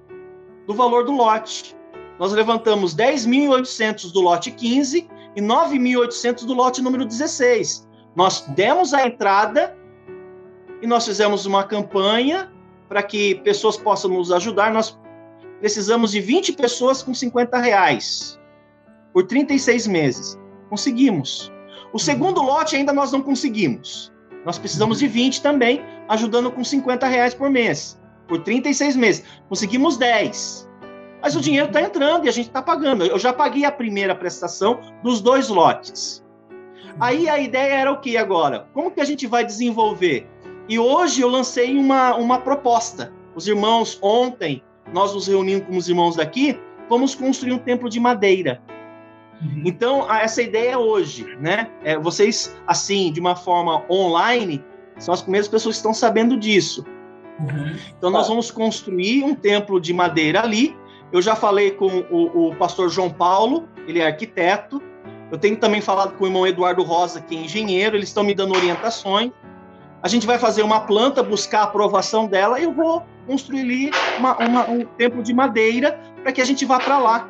do valor do lote. Nós levantamos 10.800 do lote 15 e 9.800 do lote número 16. Nós demos a entrada e nós fizemos uma campanha para que pessoas possam nos ajudar. Nós precisamos de 20 pessoas com R$50 por 36 meses. Conseguimos. O segundo lote ainda nós não conseguimos. Nós precisamos de 20 também, ajudando com R$50 por mês, por 36 meses. Conseguimos 10. Mas o dinheiro está entrando e a gente está pagando. Eu já paguei a primeira prestação dos 2 lotes. Aí a ideia era o que agora? Como que a gente vai desenvolver? E hoje eu lancei uma proposta. Os irmãos, ontem, nós nos reunimos com os irmãos daqui, vamos construir um templo de madeira. Então, essa ideia é hoje, né? Vocês, assim, de uma forma online, são as primeiras pessoas que estão sabendo disso. Então, nós vamos construir um templo de madeira ali. Eu já falei com o pastor João Paulo, ele é arquiteto. Eu tenho também falado com o irmão Eduardo Rosa, que é engenheiro, eles estão me dando orientações. A gente vai fazer uma planta, buscar a aprovação dela, e eu vou construir ali um templo de madeira para que a gente vá para lá.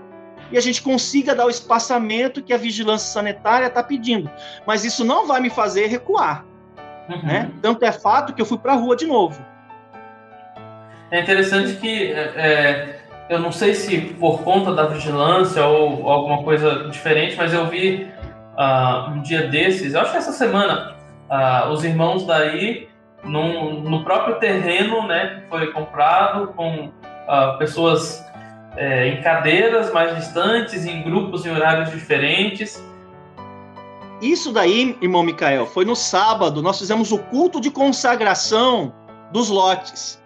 E a gente consiga dar o espaçamento que a vigilância sanitária está pedindo. Mas isso não vai me fazer recuar. Né? Tanto é fato que eu fui para a rua de novo.
É interessante que, eu não sei se por conta da vigilância ou alguma coisa diferente, mas eu vi um dia desses, eu acho que essa semana, os irmãos daí, no próprio terreno, né, que foi comprado com pessoas em cadeiras mais distantes, em grupos, em horários diferentes.
Isso daí, irmão Micael, foi no sábado, nós fizemos o culto de consagração dos lotes.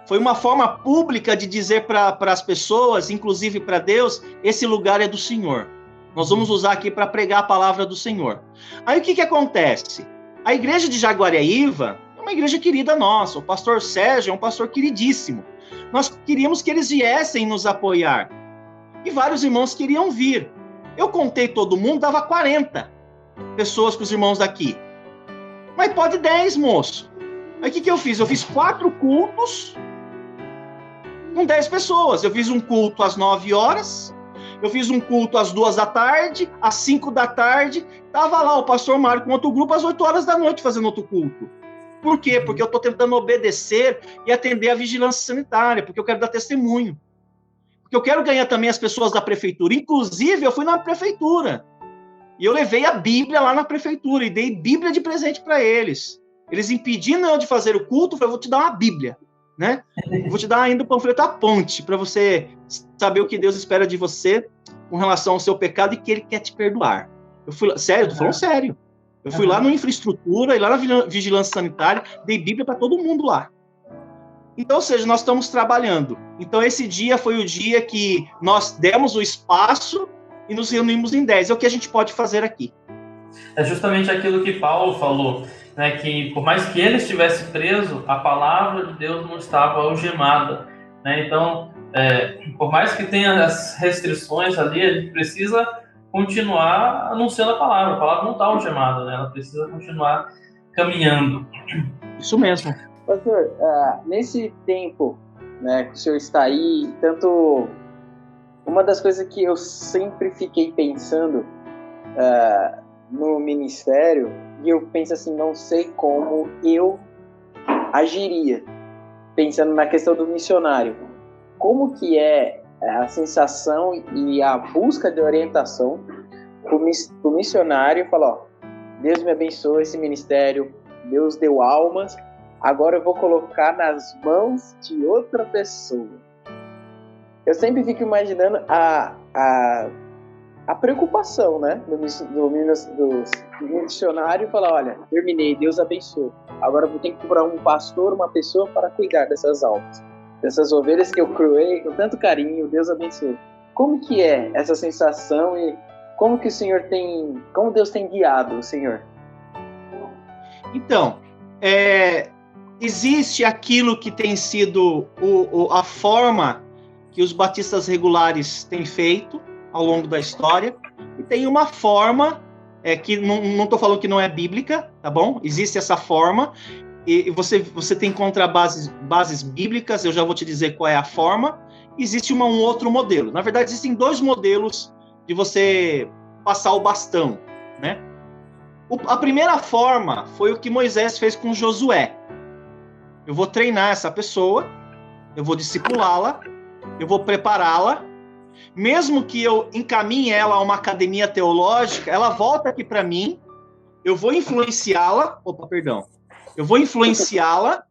Foi uma forma pública de dizer para as pessoas, inclusive para Deus, esse lugar é do Senhor. Nós vamos usar aqui para pregar a palavra do Senhor. Aí o que acontece? A igreja de Jaguariaíva é uma igreja querida nossa. O pastor Sérgio é um pastor queridíssimo. Nós queríamos que eles viessem nos apoiar. E vários irmãos queriam vir. Eu contei todo mundo, dava 40 pessoas para os irmãos daqui. Mas pode 10, moço. Aí o que eu fiz? Eu fiz 4 cultos com 10 pessoas. Eu fiz um culto às 9 horas, eu fiz um culto às 2 da tarde, às 5 da tarde. Estava lá o pastor Mário com outro grupo às 8 horas da noite fazendo outro culto. Por quê? Porque eu estou tentando obedecer e atender a vigilância sanitária, porque eu quero dar testemunho. Porque eu quero ganhar também as pessoas da prefeitura. Inclusive, eu fui na prefeitura. E eu levei a Bíblia lá na prefeitura e dei Bíblia de presente para eles. Eles impedindo eu de fazer o culto, eu falei, vou te dar uma Bíblia, né? Eu vou te dar ainda o panfleto à ponte, para você saber o que Deus espera de você com relação ao seu pecado e que Ele quer te perdoar. Eu fui lá, sério, eu tô falando sério. Eu fui lá no infraestrutura e lá na vigilância sanitária, dei Bíblia para todo mundo lá. Então, ou seja, nós estamos trabalhando. Então, esse dia foi o dia que nós demos o espaço e nos reunimos em 10. É o que a gente pode fazer aqui.
É justamente aquilo que Paulo falou, né, que por mais que ele estivesse preso, a palavra de Deus não estava algemada. Né? Então, por mais que tenha as restrições ali, a gente precisa continuar anunciando a palavra não está algemada, né? Ela precisa continuar caminhando.
Isso mesmo.
Pastor, nesse tempo né, que o senhor está aí. Tanto, uma das coisas que eu sempre fiquei pensando no ministério, e eu penso assim, não sei como eu agiria, pensando na questão do missionário. Como que é a sensação e a busca de orientação para o missionário falar, ó, Deus me abençoe esse ministério, Deus deu almas, agora eu vou colocar nas mãos de outra pessoa. Eu sempre fico imaginando a preocupação, né, do missionário falar, olha, terminei, Deus abençoe. Agora eu vou ter que procurar um pastor, uma pessoa para cuidar dessas almas, dessas ovelhas que eu criei com tanto carinho, Deus abençoe. Como que é essa sensação e como que o Senhor tem, como Deus tem guiado o Senhor?
Então, existe aquilo que tem sido a forma que os batistas regulares têm feito ao longo da história, e tem uma forma que não estou falando que não é bíblica, tá bom? Existe essa forma, e você tem bases bíblicas, eu já vou te dizer qual é a forma. Existe um outro modelo. Na verdade, existem dois modelos de você passar o bastão, né? A primeira forma foi o que Moisés fez com Josué. Eu vou treinar essa pessoa, eu vou discipulá-la, eu vou prepará-la, mesmo que eu encaminhe ela a uma academia teológica, ela volta aqui para mim, eu vou influenciá-la, eu vou influenciá-la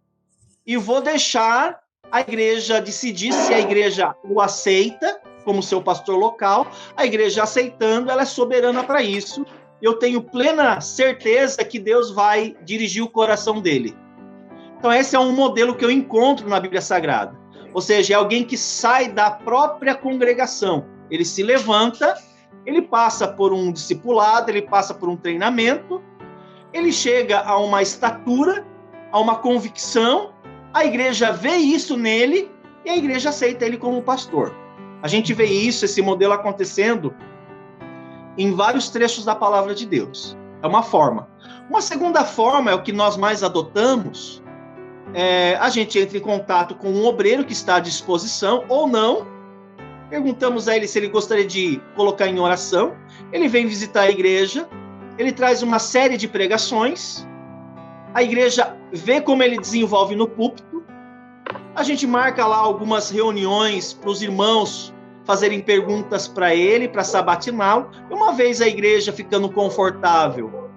e vou deixar a igreja decidir se a igreja o aceita como seu pastor local. A igreja aceitando, ela é soberana para isso. Eu tenho plena certeza que Deus vai dirigir o coração dele. Então esse é um modelo que eu encontro na Bíblia Sagrada. Ou seja, é alguém que sai da própria congregação. Ele se levanta, ele passa por um discipulado, ele passa por um treinamento, ele chega a uma estatura, a uma convicção, a igreja vê isso nele e a igreja aceita ele como pastor. A gente vê isso, esse modelo acontecendo em vários trechos da palavra de Deus. É uma forma. Uma segunda forma é o que nós mais adotamos. A gente entra em contato com um obreiro que está à disposição ou não, perguntamos a ele se ele gostaria de colocar em oração, ele vem visitar a igreja, ele traz uma série de pregações, a igreja vê como ele desenvolve no púlpito, a gente marca lá algumas reuniões para os irmãos fazerem perguntas para ele, para sabatiná-lo, e uma vez a igreja ficando confortável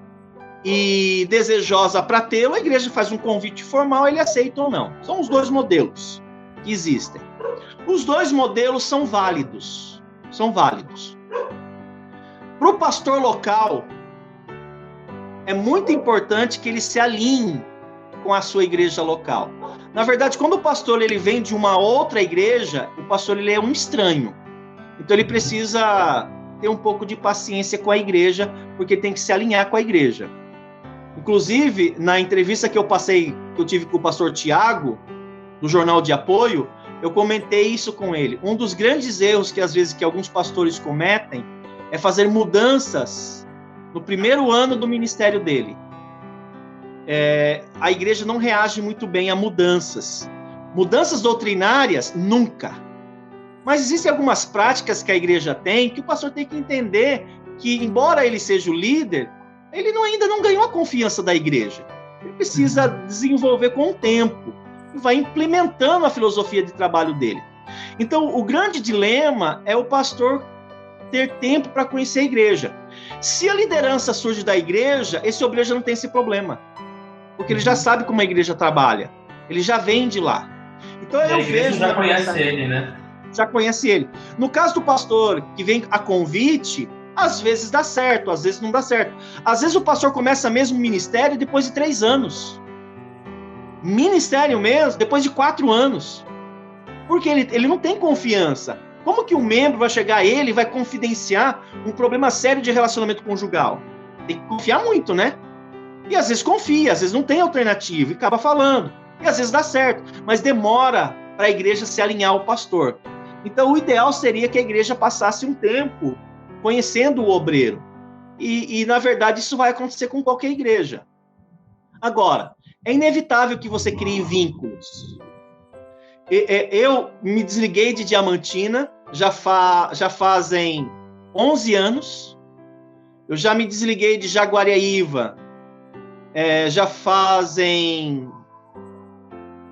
e desejosa para tê-lo, a igreja faz um convite formal, ele aceita ou não. São os dois modelos que existem. Os dois modelos são válidos. Para o pastor local, é muito importante que ele se alinhe com a sua igreja local. Na verdade, quando o pastor ele vem de uma outra igreja, o pastor ele é um estranho. Então ele precisa ter um pouco de paciência com a igreja, porque tem que se alinhar com a igreja. Inclusive, na entrevista que eu tive com o pastor Tiago, do Jornal de Apoio, eu comentei isso com ele. Um dos grandes erros que às vezes que alguns pastores cometem é fazer mudanças no primeiro ano do ministério dele. A igreja não reage muito bem a mudanças. Mudanças doutrinárias, nunca. Mas existem algumas práticas que a igreja tem que o pastor tem que entender que, embora ele seja o líder, ele ainda não ganhou a confiança da igreja. Ele precisa desenvolver com o tempo e vai implementando a filosofia de trabalho dele. Então, o grande dilema é o pastor ter tempo para conhecer a igreja. Se a liderança surge da igreja, esse obreiro já não tem esse problema, porque ele já sabe como a igreja trabalha, ele já vem de lá. Então, eu vejo...
já conhece ele, né?
Já conhece ele. No caso do pastor que vem a convite, às vezes dá certo, às vezes não dá certo. Às vezes o pastor começa mesmo o ministério depois de 3 anos. Ministério mesmo, depois de 4 anos. Porque ele não tem confiança. Como que um membro vai chegar a ele e vai confidenciar um problema sério de relacionamento conjugal? Tem que confiar muito, né? E às vezes confia, às vezes não tem alternativa e acaba falando. E às vezes dá certo, mas demora para a igreja se alinhar ao pastor. Então o ideal seria que a igreja passasse um tempo conhecendo o obreiro. E na verdade, isso vai acontecer com qualquer igreja. Agora, é inevitável que você crie vínculos. Eu me desliguei de Diamantina, já fazem 11 anos. Eu já me desliguei de Jaguariaíva, já fazem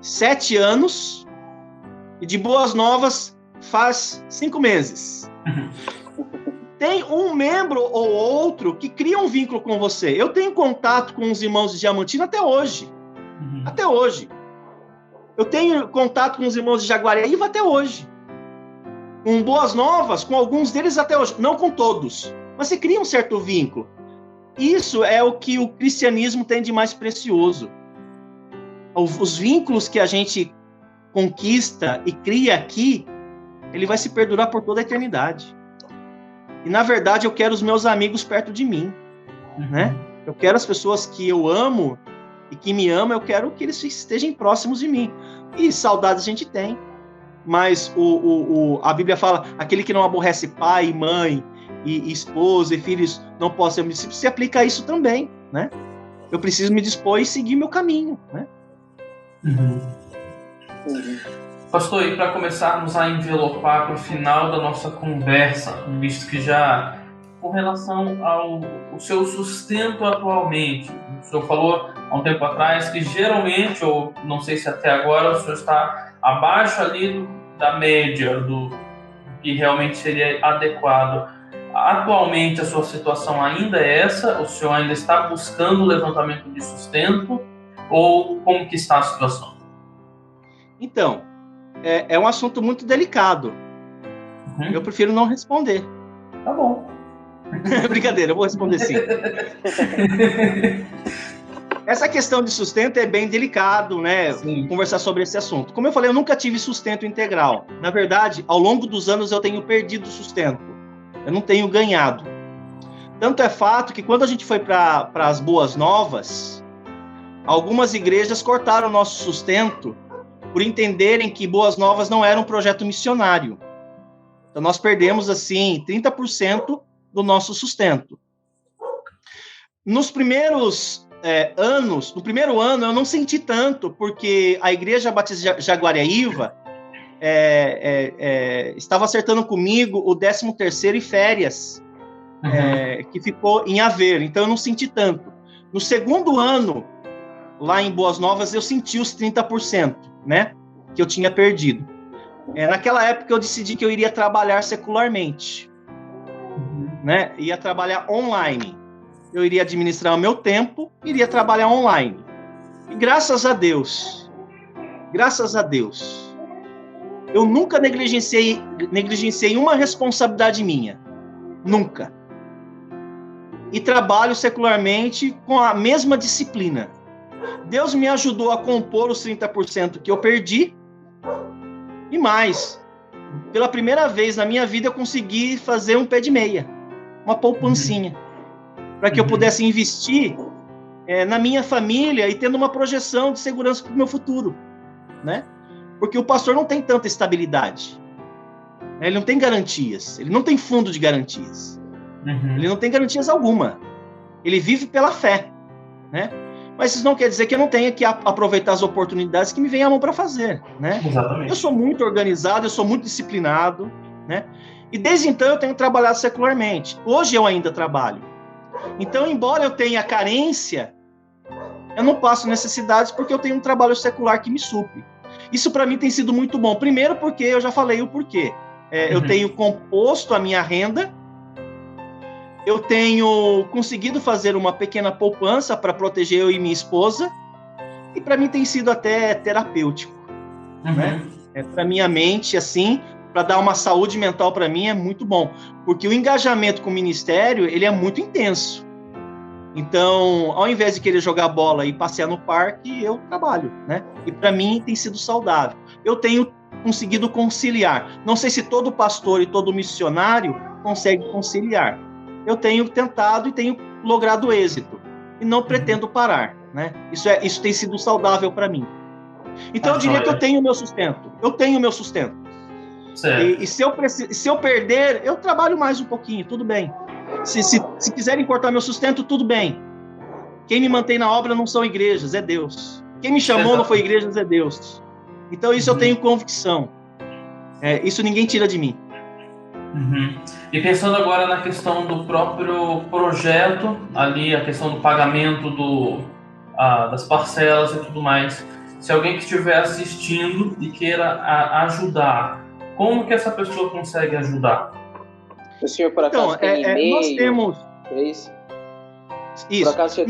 7 anos. E de Boas Novas faz 5 meses. Tem um membro ou outro que cria um vínculo com você. Eu tenho contato com os irmãos de Diamantina até hoje. Até hoje. Eu tenho contato com os irmãos de Jaguariaíva até hoje. Com Boas Novas, com alguns deles até hoje. Não com todos. Mas você cria um certo vínculo. Isso é o que o cristianismo tem de mais precioso. Os vínculos que a gente conquista e cria aqui, ele vai se perdurar por toda a eternidade. E, na verdade, eu quero os meus amigos perto de mim, né? Eu quero as pessoas que eu amo e que me amam, eu quero que eles estejam próximos de mim. E saudades a gente tem. Mas a Bíblia fala, aquele que não aborrece pai e mãe, e esposa e filhos, não pode ser meu discípulo. Se aplica a isso também, né? Eu preciso me dispor e seguir meu caminho, né?
Pastor, e para começarmos a envelopar para o final da nossa conversa, visto que já com relação ao seu sustento atualmente, o senhor falou há um tempo atrás que geralmente, ou não sei se até agora, o senhor está abaixo ali da média do que realmente seria adequado. Atualmente a sua situação ainda é essa? O senhor ainda está buscando o levantamento de sustento? Ou como que está a situação?
Então, é um assunto muito delicado. Eu prefiro não responder.
Tá bom.
Brincadeira, eu vou responder sim. Essa questão de sustento é bem delicado, né? Sim. Conversar sobre esse assunto. Como eu falei, eu nunca tive sustento integral. Na verdade, ao longo dos anos eu tenho perdido sustento. Eu não tenho ganhado. Tanto é fato que quando a gente foi para as Boas Novas, algumas igrejas cortaram o nosso sustento por entenderem que Boas Novas não era um projeto missionário. Então nós perdemos, assim, 30% do nosso sustento. Nos primeiros anos, no primeiro ano eu não senti tanto, porque a Igreja Batista Jaguariaíva estava acertando comigo o 13º e férias, que ficou em Aveiro, então eu não senti tanto. No segundo ano, lá em Boas Novas, eu senti os 30%, né, que eu tinha perdido. Naquela época eu decidi que eu iria trabalhar secularmente, né, ia trabalhar online. Eu iria administrar o meu tempo, iria trabalhar online. E graças a Deus, eu nunca negligenciei uma responsabilidade minha. Nunca. E trabalho secularmente com a mesma disciplina. Deus me ajudou a compor os 30% que eu perdi. E mais, pela primeira vez na minha vida eu consegui fazer um pé de meia. Uma poupancinha. Para que eu pudesse investir na minha família e tendo uma projeção de segurança para o meu futuro, né? Porque o pastor não tem tanta estabilidade, né? Ele não tem garantias, ele não tem fundo de garantias, ele não tem garantias alguma, ele vive pela fé, né? Mas isso não quer dizer que eu não tenha que aproveitar as oportunidades que me vem à mão para fazer, né? Exatamente. Eu sou muito organizado, eu sou muito disciplinado, né? E desde então eu tenho trabalhado secularmente. Hoje eu ainda trabalho. Então, embora eu tenha carência, eu não passo necessidades porque eu tenho um trabalho secular que me supre. Isso para mim tem sido muito bom. Primeiro porque eu já falei o porquê. Eu tenho composto a minha renda, eu tenho conseguido fazer uma pequena poupança para proteger eu e minha esposa, e para mim tem sido até terapêutico. Né? Para minha mente, assim, para dar uma saúde mental para mim é muito bom, porque o engajamento com o ministério, ele é muito intenso. Então, ao invés de querer jogar bola e passear no parque, eu trabalho, né? E para mim tem sido saudável. Eu tenho conseguido conciliar. Não sei se todo pastor e todo missionário consegue conciliar. Eu tenho tentado e tenho logrado êxito. E não pretendo parar, né? Isso tem sido saudável para mim. Então, eu diria que eu tenho o meu sustento. Eu tenho o meu sustento. E se eu perder, eu trabalho mais um pouquinho, tudo bem. Se quiserem cortar meu sustento, tudo bem. Quem me mantém na obra não são igrejas, é Deus. Quem me chamou não foi igrejas, é Deus. Então, isso eu tenho convicção. Isso ninguém tira de mim.
Uhum. E pensando agora na questão do próprio projeto, ali a questão do pagamento das parcelas e tudo mais, se alguém que estiver assistindo e queira ajudar, como que essa pessoa consegue ajudar?
O senhor, por acaso, tem e-mail?
Nós temos...
É isso?
Isso.
Por acaso,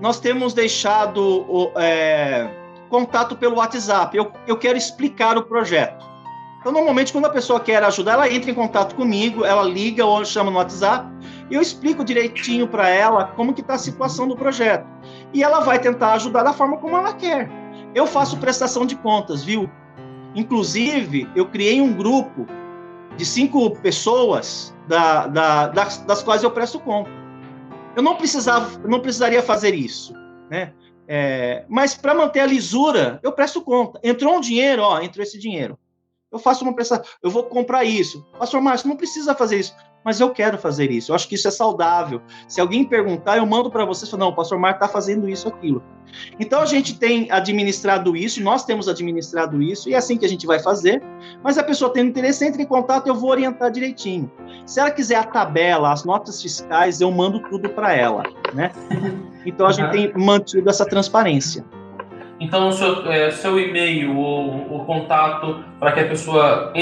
Nós temos deixado contato pelo WhatsApp. Eu quero explicar o projeto. Então, normalmente, quando a pessoa quer ajudar, ela entra em contato comigo, ela liga ou chama no WhatsApp, e eu explico direitinho para ela como que está a situação do projeto. E ela vai tentar ajudar da forma como ela quer. Eu faço prestação de contas, viu? Inclusive, eu criei um grupo de 5 pessoas das quais eu presto conta. Eu não precisaria fazer isso, né? Mas para manter a lisura, eu presto conta. Entrou um dinheiro, entrou esse dinheiro. Eu faço uma prestação, eu vou comprar isso. Pastor Márcio, não precisa fazer isso, mas eu quero fazer isso. Eu acho que isso é saudável. Se alguém perguntar, eu mando para você, não, o pastor Márcio está fazendo isso, aquilo. Então, a gente tem administrado isso, nós temos administrado isso, e é assim que a gente vai fazer. Mas a pessoa tendo interesse, entre em contato, eu vou orientar direitinho. Se ela quiser a tabela, as notas fiscais, eu mando tudo para ela, né? Então, a gente tem mantido essa transparência.
Então, seu e-mail ou o contato para que a pessoa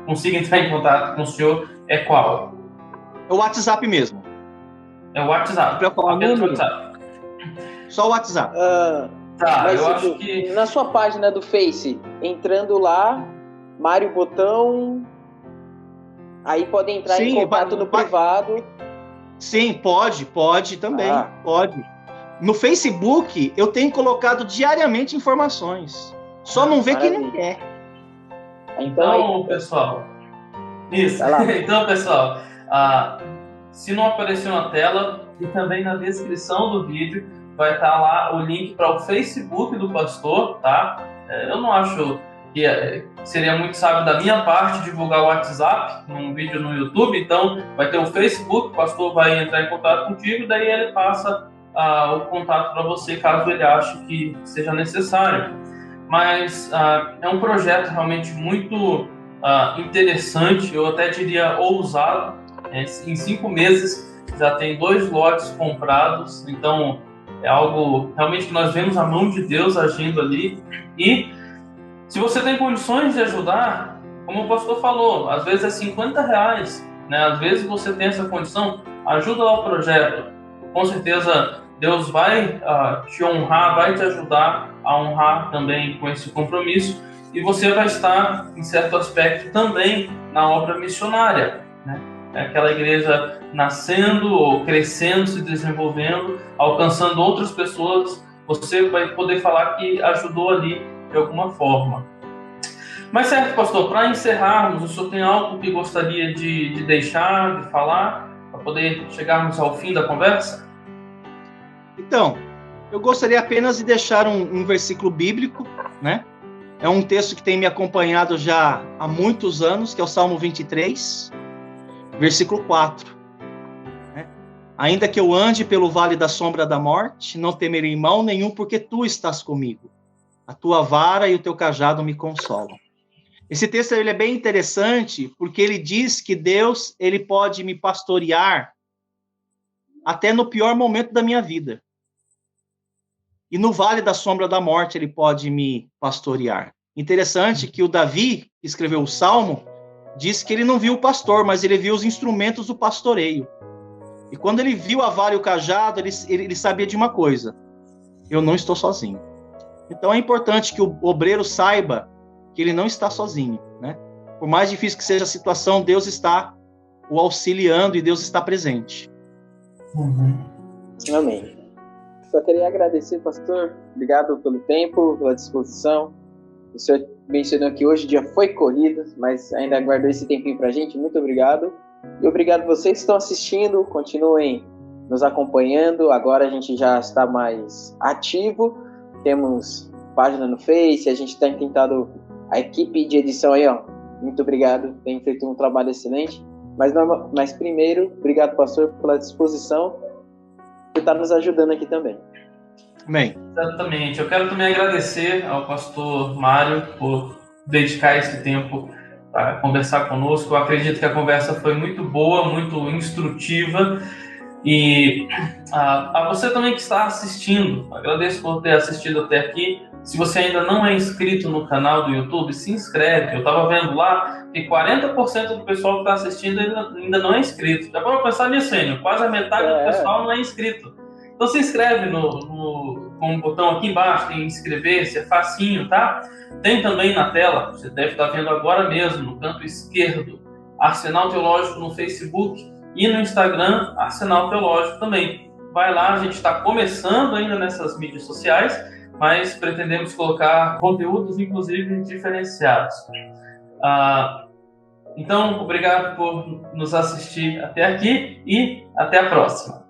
consiga entrar em contato com o senhor é qual?
É o WhatsApp mesmo.
É o WhatsApp.
Para falar
apenas WhatsApp.
Só o WhatsApp.
Eu acho que...
Na sua página do Face, entrando lá, Mário Botão, aí pode entrar em contato no privado.
Sim, pode também, pode. No Facebook, eu tenho colocado diariamente informações. Só não vê quem não quer.
Então, pessoal... Isso. Então, pessoal, se não apareceu na tela, e também na descrição do vídeo, vai estar lá o link para o Facebook do pastor, tá? Eu não acho que seria muito sábio da minha parte divulgar o WhatsApp num vídeo no YouTube, então vai ter o Facebook, o pastor vai entrar em contato contigo, daí ele passa o contato para você, caso ele ache que seja necessário. Mas é um projeto realmente muito interessante, eu até diria ousado. Em 5 meses já tem 2 lotes comprados, então é algo realmente que nós vemos a mão de Deus agindo ali. E se você tem condições de ajudar, como o pastor falou, às vezes é R$50, né? Às vezes você tem essa condição, ajuda lá o projeto. Com certeza Deus vai te honrar, vai te ajudar a honrar também com esse compromisso, e você vai estar, em certo aspecto, também na obra missionária, né? Aquela igreja nascendo ou crescendo, se desenvolvendo, alcançando outras pessoas, você vai poder falar que ajudou ali de alguma forma. Mas certo, pastor, para encerrarmos, o senhor tem algo que gostaria de deixar, de falar, para poder chegarmos ao fim da conversa?
Então, eu gostaria apenas de deixar um versículo bíblico, né? É um texto que tem me acompanhado já há muitos anos, que é o Salmo 23, versículo 4. Né? Ainda que eu ande pelo vale da sombra da morte, não temerei mal nenhum, porque tu estás comigo. A tua vara e o teu cajado me consolam. Esse texto ele é bem interessante, porque ele diz que Deus ele pode me pastorear até no pior momento da minha vida. E no vale da sombra da morte ele pode me pastorear. Interessante que o Davi, que escreveu o Salmo, diz que ele não viu o pastor, mas ele viu os instrumentos do pastoreio. E quando ele viu a vara e o cajado, ele sabia de uma coisa: eu não estou sozinho. Então é importante que o obreiro saiba que ele não está sozinho, né? Por mais difícil que seja a situação, Deus está o auxiliando e Deus está presente.
Amém. Só queria agradecer, pastor. Obrigado pelo tempo, pela disposição. O senhor mencionou que hoje o dia foi corrido, mas ainda guardou esse tempinho pra gente. Muito obrigado. E obrigado a vocês que estão assistindo. Continuem nos acompanhando. Agora a gente já está mais ativo. Temos página no Face. A gente tem tentado... A equipe de edição aí, muito obrigado. Tem feito um trabalho excelente. Mas primeiro, obrigado, pastor, pela disposição. Que está nos ajudando aqui também.
Bem.
Exatamente. Eu quero também agradecer ao pastor Mário por dedicar esse tempo para conversar conosco. Eu acredito que a conversa foi muito boa, muito instrutiva. E a você também que está assistindo, agradeço por ter assistido até aqui. Se você ainda não é inscrito no canal do YouTube, se inscreve. Eu estava vendo lá que 40% do pessoal que está assistindo ainda não é inscrito. Já para pensar nisso, Enio, quase a metade do pessoal não é inscrito. Então se inscreve com o botão aqui embaixo, tem inscrever-se, é facinho, tá? Tem também na tela, você deve estar vendo agora mesmo, no canto esquerdo, Arsenal Teológico no Facebook e no Instagram, Arsenal Teológico também. Vai lá, a gente está começando ainda nessas mídias sociais, mas pretendemos colocar conteúdos, inclusive, diferenciados. Então, obrigado por nos assistir até aqui e até a próxima.